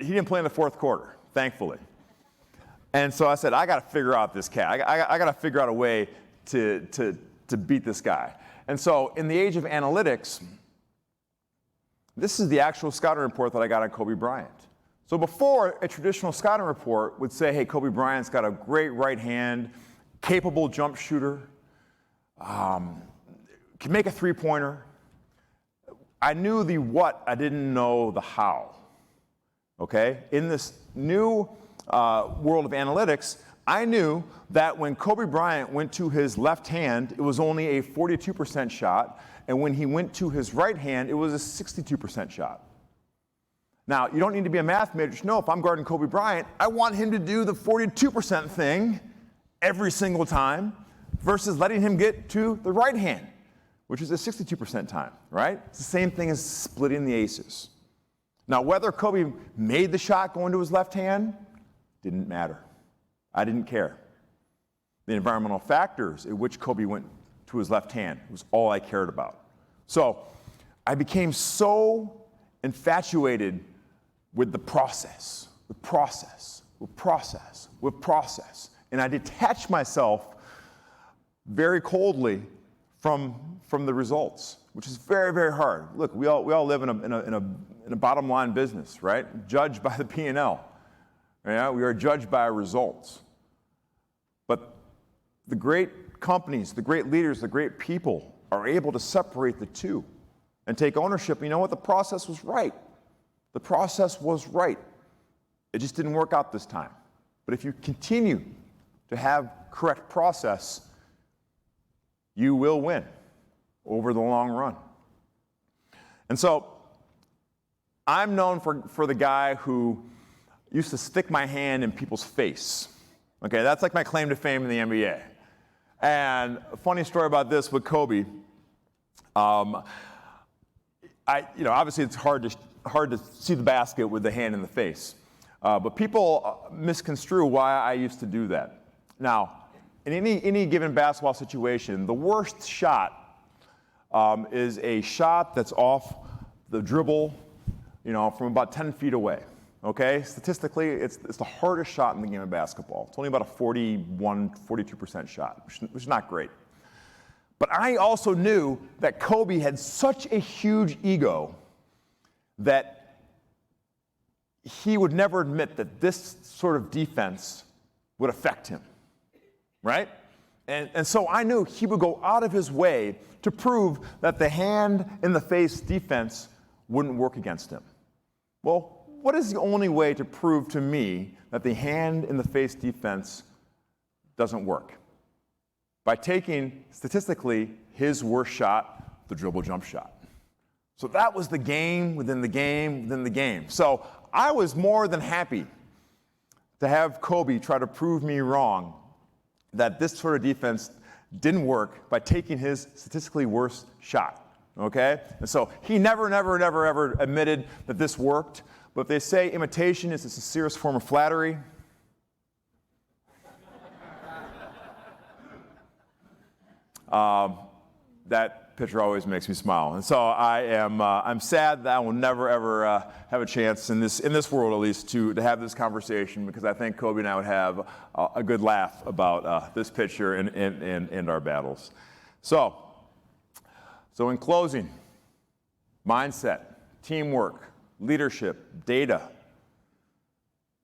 he didn't play in the 4th quarter, thankfully. And so I said, I got to figure out this cat. I got to figure out a way to beat this guy. And so in the age of analytics, this is the actual scouting report that I got on Kobe Bryant. So before, a traditional scouting report would say, hey, Kobe Bryant's got a great right hand, capable jump shooter, can make a three-pointer. I knew the what, I didn't know the how, okay? In this new world of analytics, I knew that when Kobe Bryant went to his left hand, it was only a 42% shot, and when he went to his right hand, it was a 62% shot. Now, you don't need to be a math major to know if I'm guarding Kobe Bryant, I want him to do the 42% thing every single time versus letting him get to the right hand, which is a 62% time, right? It's the same thing as splitting the aces. Now, whether Kobe made the shot going to his left hand didn't matter. I didn't care. The environmental factors in which Kobe went to his left hand was all I cared about. So I became so infatuated with the process, and I detached myself very coldly from the results, which is very, very hard. Look, we all live in a bottom line business, right? Judged by the P&L. Yeah, we are judged by our results. But the great companies, the great leaders, the great people are able to separate the two and take ownership. You know what? The process was right. The process was right. It just didn't work out this time. But if you continue to have correct process, you will win over the long run. And so I'm known for the guy who used to stick my hand in people's face. Okay, that's like my claim to fame in the NBA. And a funny story about this with Kobe. Obviously it's hard to see the basket with the hand in the face. But people misconstrue why I used to do that. Now, in any given basketball situation, the worst shot is a shot that's off the dribble, from about 10 feet away. Okay, statistically, it's the hardest shot in the game of basketball. It's only about a 42% shot, which is not great. But I also knew that Kobe had such a huge ego that he would never admit that this sort of defense would affect him, right? And so I knew he would go out of his way to prove that the hand in the face defense wouldn't work against him. Well, what is the only way to prove to me that the hand-in-the-face defense doesn't work? By taking, statistically, his worst shot, the dribble jump shot. So that was the game within the game within the game. So I was more than happy to have Kobe try to prove me wrong that this sort of defense didn't work by taking his statistically worst shot, okay? And so he never admitted that this worked, but if they say imitation is the sincerest form of flattery, that picture always makes me smile. And so I'm sad that I will never ever have a chance in this world at least to have this conversation, because I think Kobe and I would have a good laugh about this picture and our battles. So in closing, mindset, teamwork, leadership, data.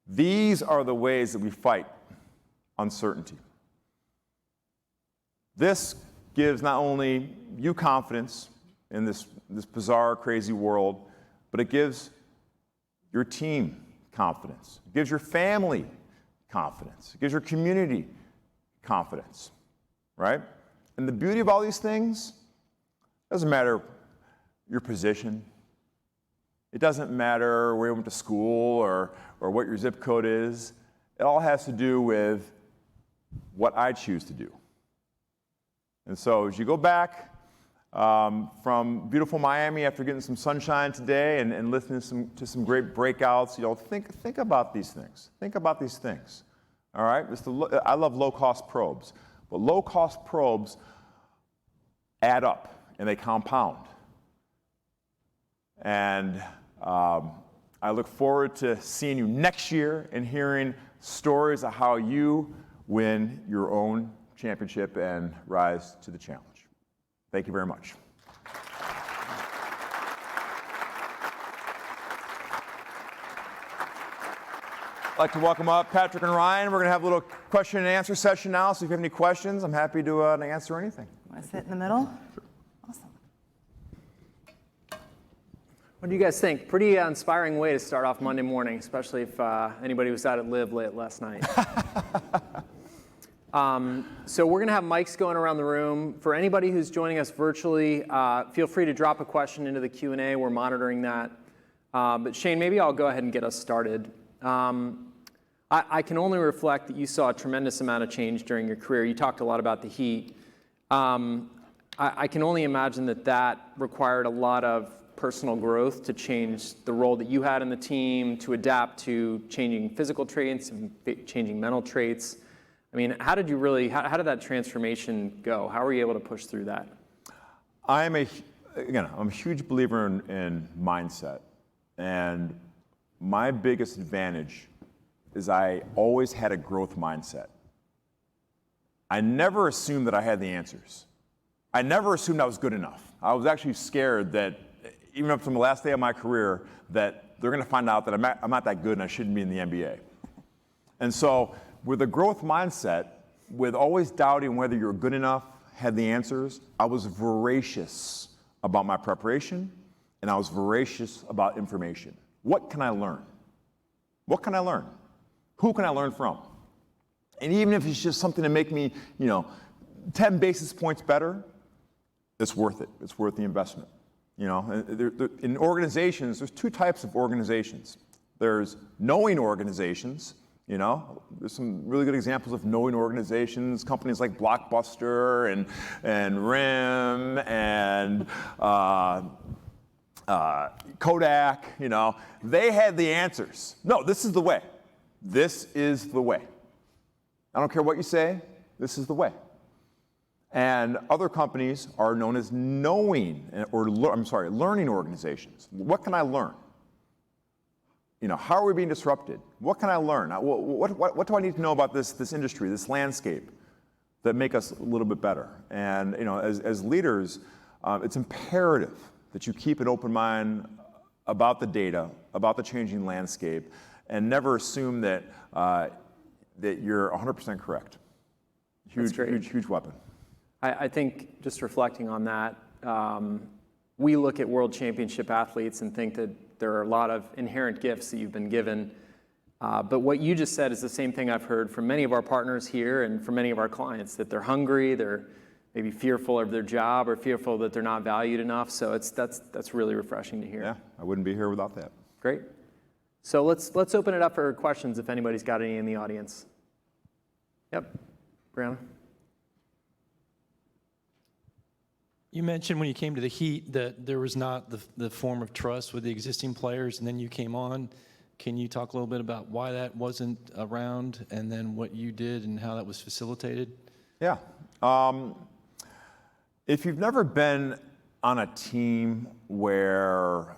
These are the ways that we fight uncertainty. This gives not only you confidence in this bizarre, crazy world, but it gives your team confidence. It gives your family confidence. It gives your community confidence, right? And the beauty of all these things, doesn't matter your position. It doesn't matter where you went to school or what your zip code is. It all has to do with what I choose to do. And so as you go back from beautiful Miami after getting some sunshine today and listening to some great breakouts, think about these things. Think about these things. All right? I love low-cost probes. But low-cost probes add up and they compound. And I look forward to seeing you next year and hearing stories of how you win your own championship and rise to the challenge. Thank you very much. I'd like to welcome up Patrick and Ryan. We're going to have a little question and answer session now, so if you have any questions, I'm happy to answer anything. Want to sit in the middle? Sure. Awesome. What do you guys think? Pretty inspiring way to start off Monday morning, especially if anybody was out at Live late last night. So we're going to have mics going around the room. For anybody who's joining us virtually, feel free to drop a question into the Q&A. We're monitoring that. But Shane, maybe I'll go ahead and get us started. I can only reflect that you saw a tremendous amount of change during your career. You talked a lot about the heat. I can only imagine that required a lot of personal growth to change the role that you had in the team, to adapt to changing physical traits and changing mental traits. I mean, how did that transformation go? How were you able to push through that? I'm a huge believer in mindset. And my biggest advantage is I always had a growth mindset. I never assumed that I had the answers. I never assumed I was good enough. I was actually scared that, even up from the last day of my career, that they're going to find out that I'm not that good and I shouldn't be in the NBA. And so, with a growth mindset, with always doubting whether you're good enough, had the answers, I was voracious about my preparation, and I was voracious about information. What can I learn? What can I learn? Who can I learn from? And even if it's just something to make me, 10 basis points better, it's worth it. It's worth the investment. In organizations, there's two types of organizations. There's knowing organizations. There's some really good examples of knowing organizations, companies like Blockbuster and RIM and Kodak. They had the answers. No, this is the way. This is the way. I don't care what you say. This is the way. And other companies are known as learning organizations. What can I learn? How are we being disrupted? What can I learn? What do I need to know about this industry, this landscape, that make us a little bit better? And as leaders, it's imperative that you keep an open mind about the data, about the changing landscape, and never assume that you're 100% correct. Huge weapon. I think just reflecting on that, we look at world championship athletes and think that there are a lot of inherent gifts that you've been given. But what you just said is the same thing I've heard from many of our partners here and from many of our clients, that they're hungry, they're maybe fearful of their job or fearful that they're not valued enough. So that's really refreshing to hear. Yeah, I wouldn't be here without that. Great. So let's open it up for questions if anybody's got any in the audience. Yep, Brianna. You mentioned when you came to the Heat that there was not the form of trust with the existing players, and then you came on. Can you talk a little bit about why that wasn't around, and then what you did and how that was facilitated? Yeah. If you've never been on a team where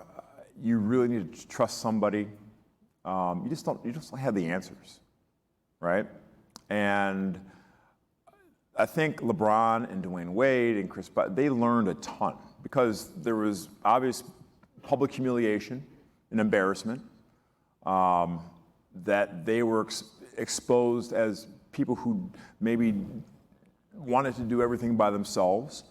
you really need to trust somebody, you just don't have the answers, right? And I think LeBron and Dwayne Wade and Chris, they learned a ton because there was obvious public humiliation and embarrassment, that they were exposed as people who maybe wanted to do everything by themselves.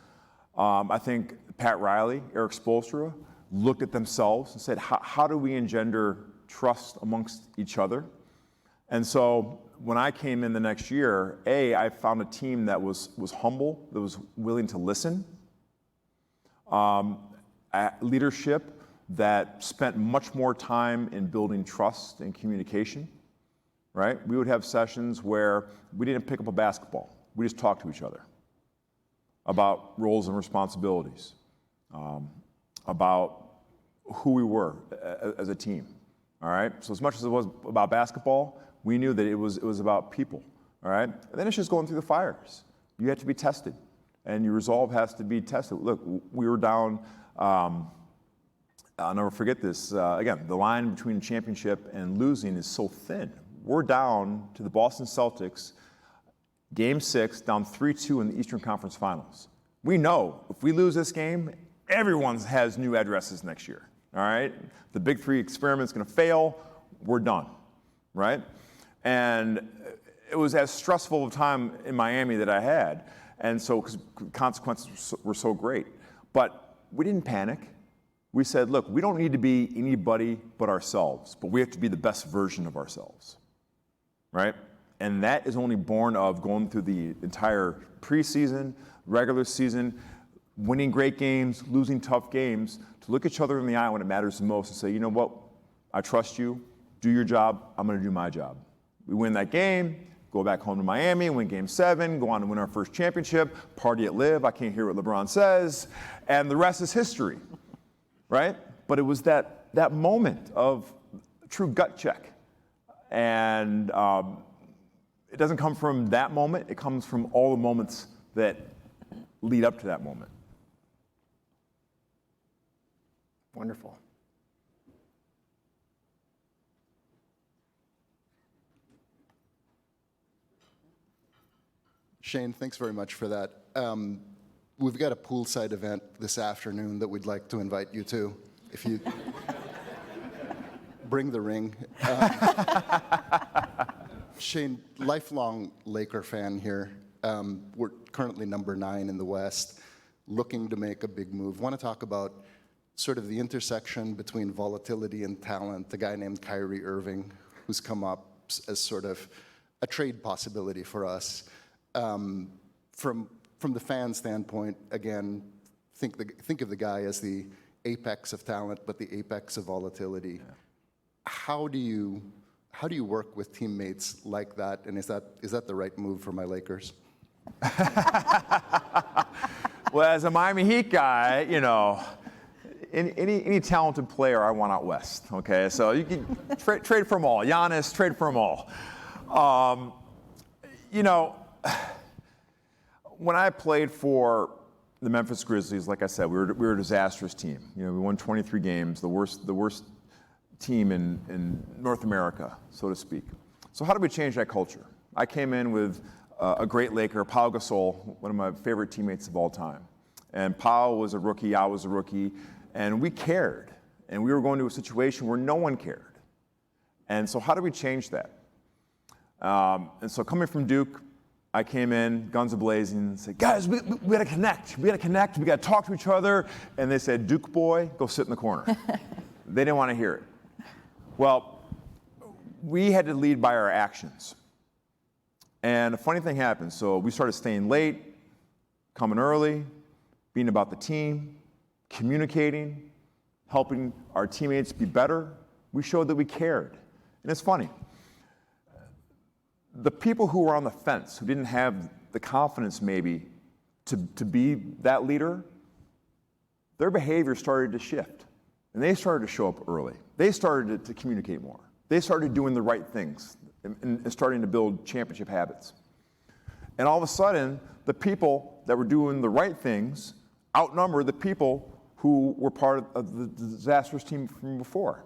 I think Pat Riley, Eric Spoelstra looked at themselves and said, how do we engender trust amongst each other? And so when I came in the next year, I found a team that was humble, that was willing to listen, leadership that spent much more time in building trust and communication, right? We would have sessions where we didn't pick up a basketball. We just talked to each other about roles and responsibilities, about who we were as a team, all right? So as much as it was about basketball, we knew that it was about people, all right? And then it's just going through the fires. You have to be tested, and your resolve has to be tested. Look, we were down, I'll never forget this. Again, the line between championship and losing is so thin. We're down to the Boston Celtics, Game 6, down 3-2 in the Eastern Conference Finals. We know if we lose this game, everyone has new addresses next year, all right? The Big Three experiment's gonna fail, we're done, right? And it was as stressful a time in Miami that I had, and so, because consequences were so great. But we didn't panic. We said, look, we don't need to be anybody but ourselves, but we have to be the best version of ourselves, right? And that is only born of going through the entire preseason, regular season, winning great games, losing tough games, to look each other in the eye when it matters the most and say, you know what, I trust you, do your job, I'm gonna do my job. We win that game, go back home to Miami, win Game 7, go on to win our first championship, party at Live, I can't hear what LeBron says, and the rest is history, right? But it was that moment of true gut check. And it doesn't come from that moment, it comes from all the moments that lead up to that moment. Wonderful. Shane, thanks very much for that. We've got a poolside event this afternoon that we'd like to invite you to. If you bring the ring. Shane, lifelong Laker fan here. We're currently number 9 in the West, looking to make a big move. Want to talk about sort of the intersection between volatility and talent. A guy named Kyrie Irving, who's come up as sort of a trade possibility for us. From the fan standpoint, again, think of the guy as the apex of talent, but the apex of volatility. Yeah. How do you work with teammates like that? And is that the right move for my Lakers? Well, as a Miami Heat guy, you know, any talented player I want out west. Okay, so you can trade for them all. Giannis, trade for them all. You know, when I played for the Memphis Grizzlies, like I said, we were a disastrous team. You know, we won 23 games, the worst team in North America, so to speak. So how do we change that culture? I came in with a great Laker, Pau Gasol, one of my favorite teammates of all time. And Pau was a rookie, I was a rookie, and we cared. And we were going to a situation where no one cared. And so how do we change that? And so coming from Duke, I came in, guns a-blazing, and said, guys, we gotta connect. We gotta talk to each other. And they said, Duke boy, go sit in the corner. They didn't want to hear it. Well, we had to lead by our actions. And a funny thing happened. So we started staying late, coming early, being about the team, communicating, helping our teammates be better. We showed that we cared. And it's funny. The people who were on the fence, who didn't have the confidence maybe to be that leader, their behavior started to shift. And they started to show up early. They started to communicate more. They started doing the right things and starting to build championship habits. And all of a sudden, the people that were doing the right things outnumbered the people who were part of the disastrous team from before.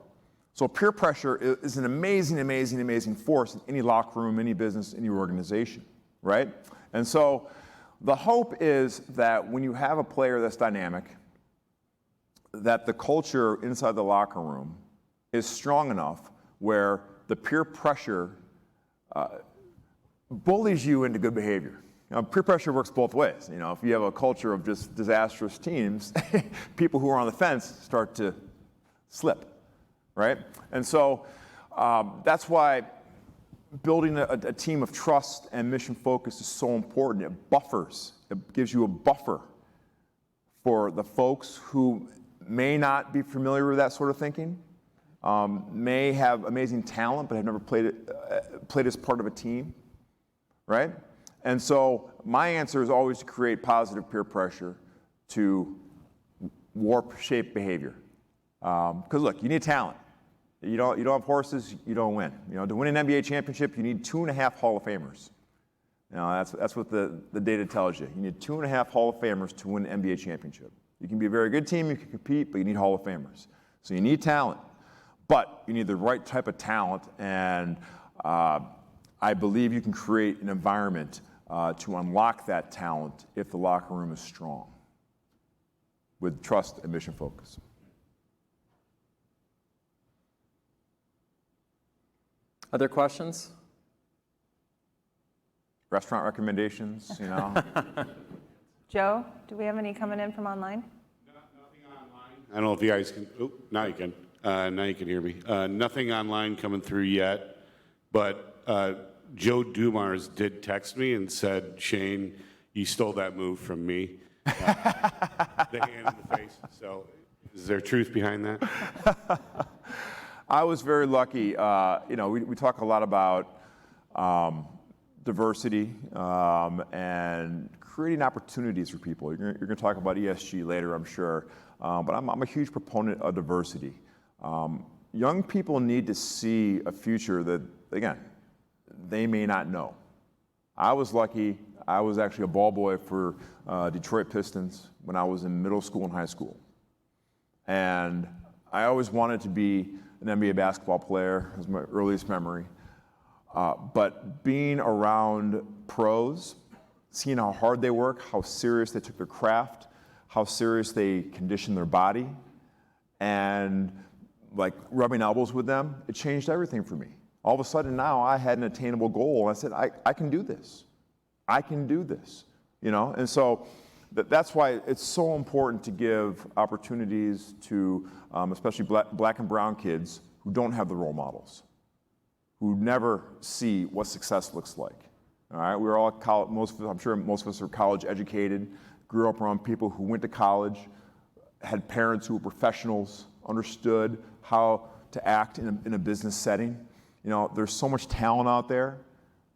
So peer pressure is an amazing, amazing, amazing force in any locker room, any business, any organization, right? And so the hope is that when you have a player that's dynamic, that the culture inside the locker room is strong enough where the peer pressure bullies you into good behavior. You know, peer pressure works both ways. You know, if you have a culture of just disastrous teams, people who are on the fence start to slip. Right? And so that's why building a team of trust and mission focus is so important. It buffers. It gives you a buffer for the folks who may not be familiar with that sort of thinking, may have amazing talent but have never played as part of a team. Right? And so my answer is always to create positive peer pressure to warp shape behavior. Because look, you need talent. You don't have horses, you don't win. You know, to win an NBA championship, you need 2.5 Hall of Famers. You know, that's what the data tells you. You need 2.5 Hall of Famers to win an NBA championship. You can be a very good team, you can compete, but you need Hall of Famers. So you need talent, but you need the right type of talent, and I believe you can create an environment to unlock that talent if the locker room is strong with trust and mission focus. Other questions? Restaurant recommendations, you know. Joe, do we have any coming in from online? Nothing online. I don't know if you guys can. Oh, now you can. Now you can hear me. Nothing online coming through yet, but Joe Dumars did text me and said, Shane, you stole that move from me. The hand in the face. So is there truth behind that? I was very lucky. You know, we talk a lot about diversity and creating opportunities for people. You're going to talk about ESG later, I'm sure. But I'm a huge proponent of diversity. Young people need to see a future that, again, they may not know. I was lucky. I was actually a ball boy for Detroit Pistons when I was in middle school and high school. And I always wanted to be an NBA basketball player. It was my earliest memory. But being around pros, seeing how hard they work, how serious they took their craft, how serious they conditioned their body, and like rubbing elbows with them, it changed everything for me. All of a sudden now I had an attainable goal. And I said, I can do this. I can do this, you know? And so that's why it's so important to give opportunities to especially black and brown kids who don't have the role models, who never see what success looks like. All right, we were all I'm sure most of us are college educated, grew up around people who went to college, had parents who were professionals, understood how to act in a business setting. You know, there's so much talent out there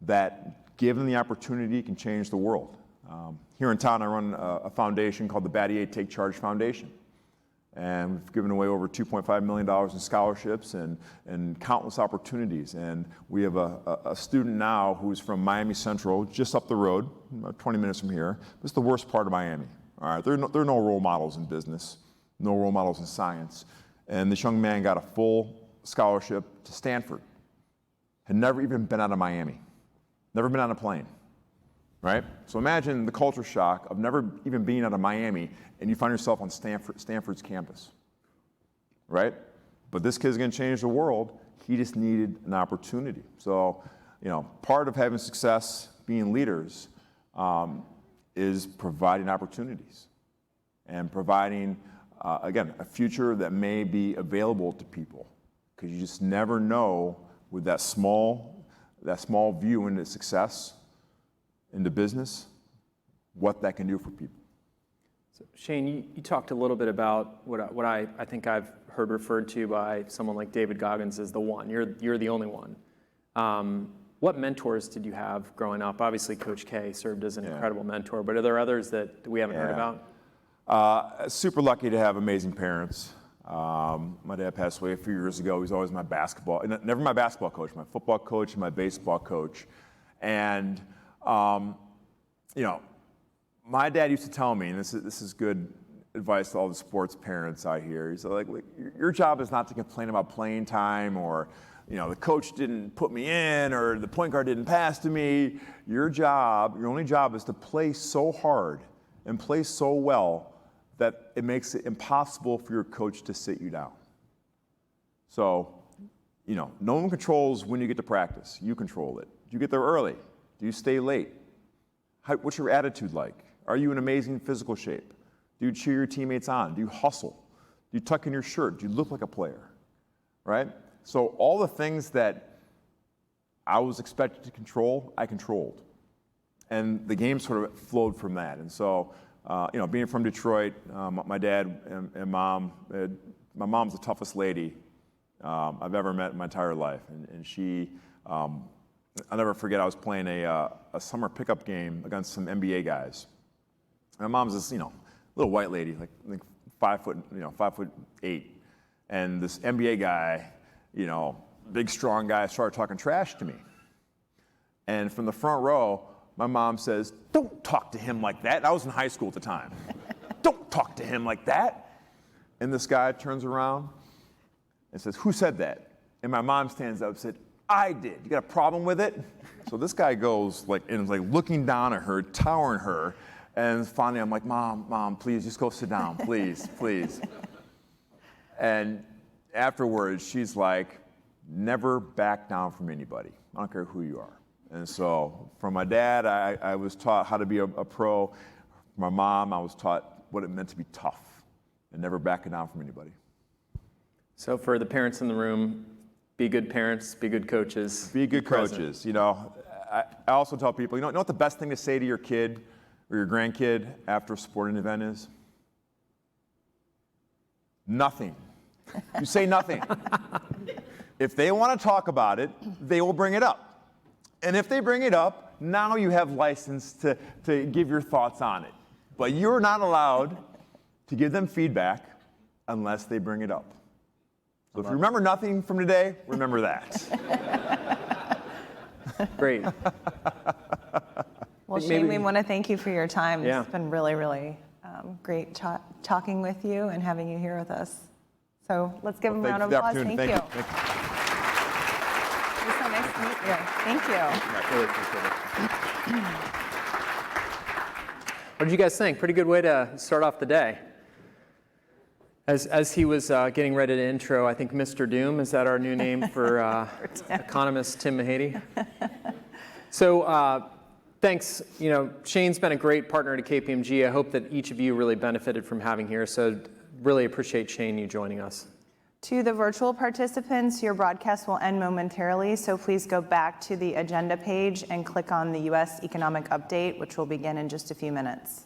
that, given the opportunity, can change the world. Here in town, I run a foundation called the Battier Take Charge Foundation. And we've given away over $2.5 million in scholarships and countless opportunities. And we have a student now who's from Miami Central, just up the road, about 20 minutes from here. This is the worst part of Miami. All right, there are no role models in business, no role models in science. And this young man got a full scholarship to Stanford. Had never even been out of Miami, never been on a plane. Right? So imagine the culture shock of never even being out of Miami and you find yourself on Stanford's campus. Right? But this kid's going to change the world. He just needed an opportunity. So, you know, part of having success, being leaders, is providing opportunities and providing, again, a future that may be available to people, because you just never know with that small view into success, into business, what that can do for people. So Shane, you talked a little bit about what I think I've heard referred to by someone like David Goggins as the one. You're the only one. What mentors did you have growing up? Obviously, Coach K served as an incredible mentor, but are there others that we haven't heard about? Super lucky to have amazing parents. My dad passed away a few years ago. He was always never my basketball coach, my football coach and my baseball coach. And, my dad used to tell me, and this is good advice to all the sports parents out here. He's like, your job is not to complain about playing time, or, the coach didn't put me in, or the point guard didn't pass to me. Your only job is to play so hard and play so well that it makes it impossible for your coach to sit you down. So, no one controls when you get to practice. You control it. Do you get there early? Do you stay late? What's your attitude like? Are you in amazing physical shape? Do you cheer your teammates on? Do you hustle? Do you tuck in your shirt? Do you look like a player? Right? So all the things that I was expected to control, I controlled. And the game sort of flowed from that. And so, being from Detroit, my dad and mom, my mom's the toughest lady I've ever met in my entire life. And she, I'll never forget, I was playing a summer pickup game against some NBA guys. My mom's this, little white lady, like 5'8", and this NBA guy, big strong guy, started talking trash to me. And from the front row, my mom says, "Don't talk to him like that." I was in high school at the time. "Don't talk to him like that." And this guy turns around and says, "Who said that?" And my mom stands up and said, "I did. You got a problem with it?" So this guy goes looking down at her, towering her. And finally, I'm like, Mom, please, just go sit down, please, please. And afterwards, she's like, never back down from anybody. I don't care who you are. And so from my dad, I was taught how to be a pro. From my mom, I was taught what it meant to be tough and never backing down from anybody. So for the parents in the room, be good parents, be good coaches. Be good coaches. I also tell people, you know what the best thing to say to your kid or your grandkid after a sporting event is? Nothing. You say nothing. If they want to talk about it, they will bring it up. And if they bring it up, now you have license to give your thoughts on it. But you're not allowed to give them feedback unless they bring it up. So if you remember nothing from today, remember that. Great. Well, Shane, we want to thank you for your time. Yeah. It's been really, really great talking with you and having you here with us. So let's give them a round of applause. Thank you. Thank you. It was so nice to meet you. Thank you. I really appreciate it. What did you guys think? Pretty good way to start off the day. As he was getting ready to intro, I think Mr. Doom, is that our new name for economist Tim Mahady? So thanks. Shane's been a great partner to KPMG. I hope that each of you really benefited from having here. So really appreciate Shane, you joining us. To the virtual participants, your broadcast will end momentarily, so please go back to the agenda page and click on the U.S. Economic Update, which will begin in just a few minutes.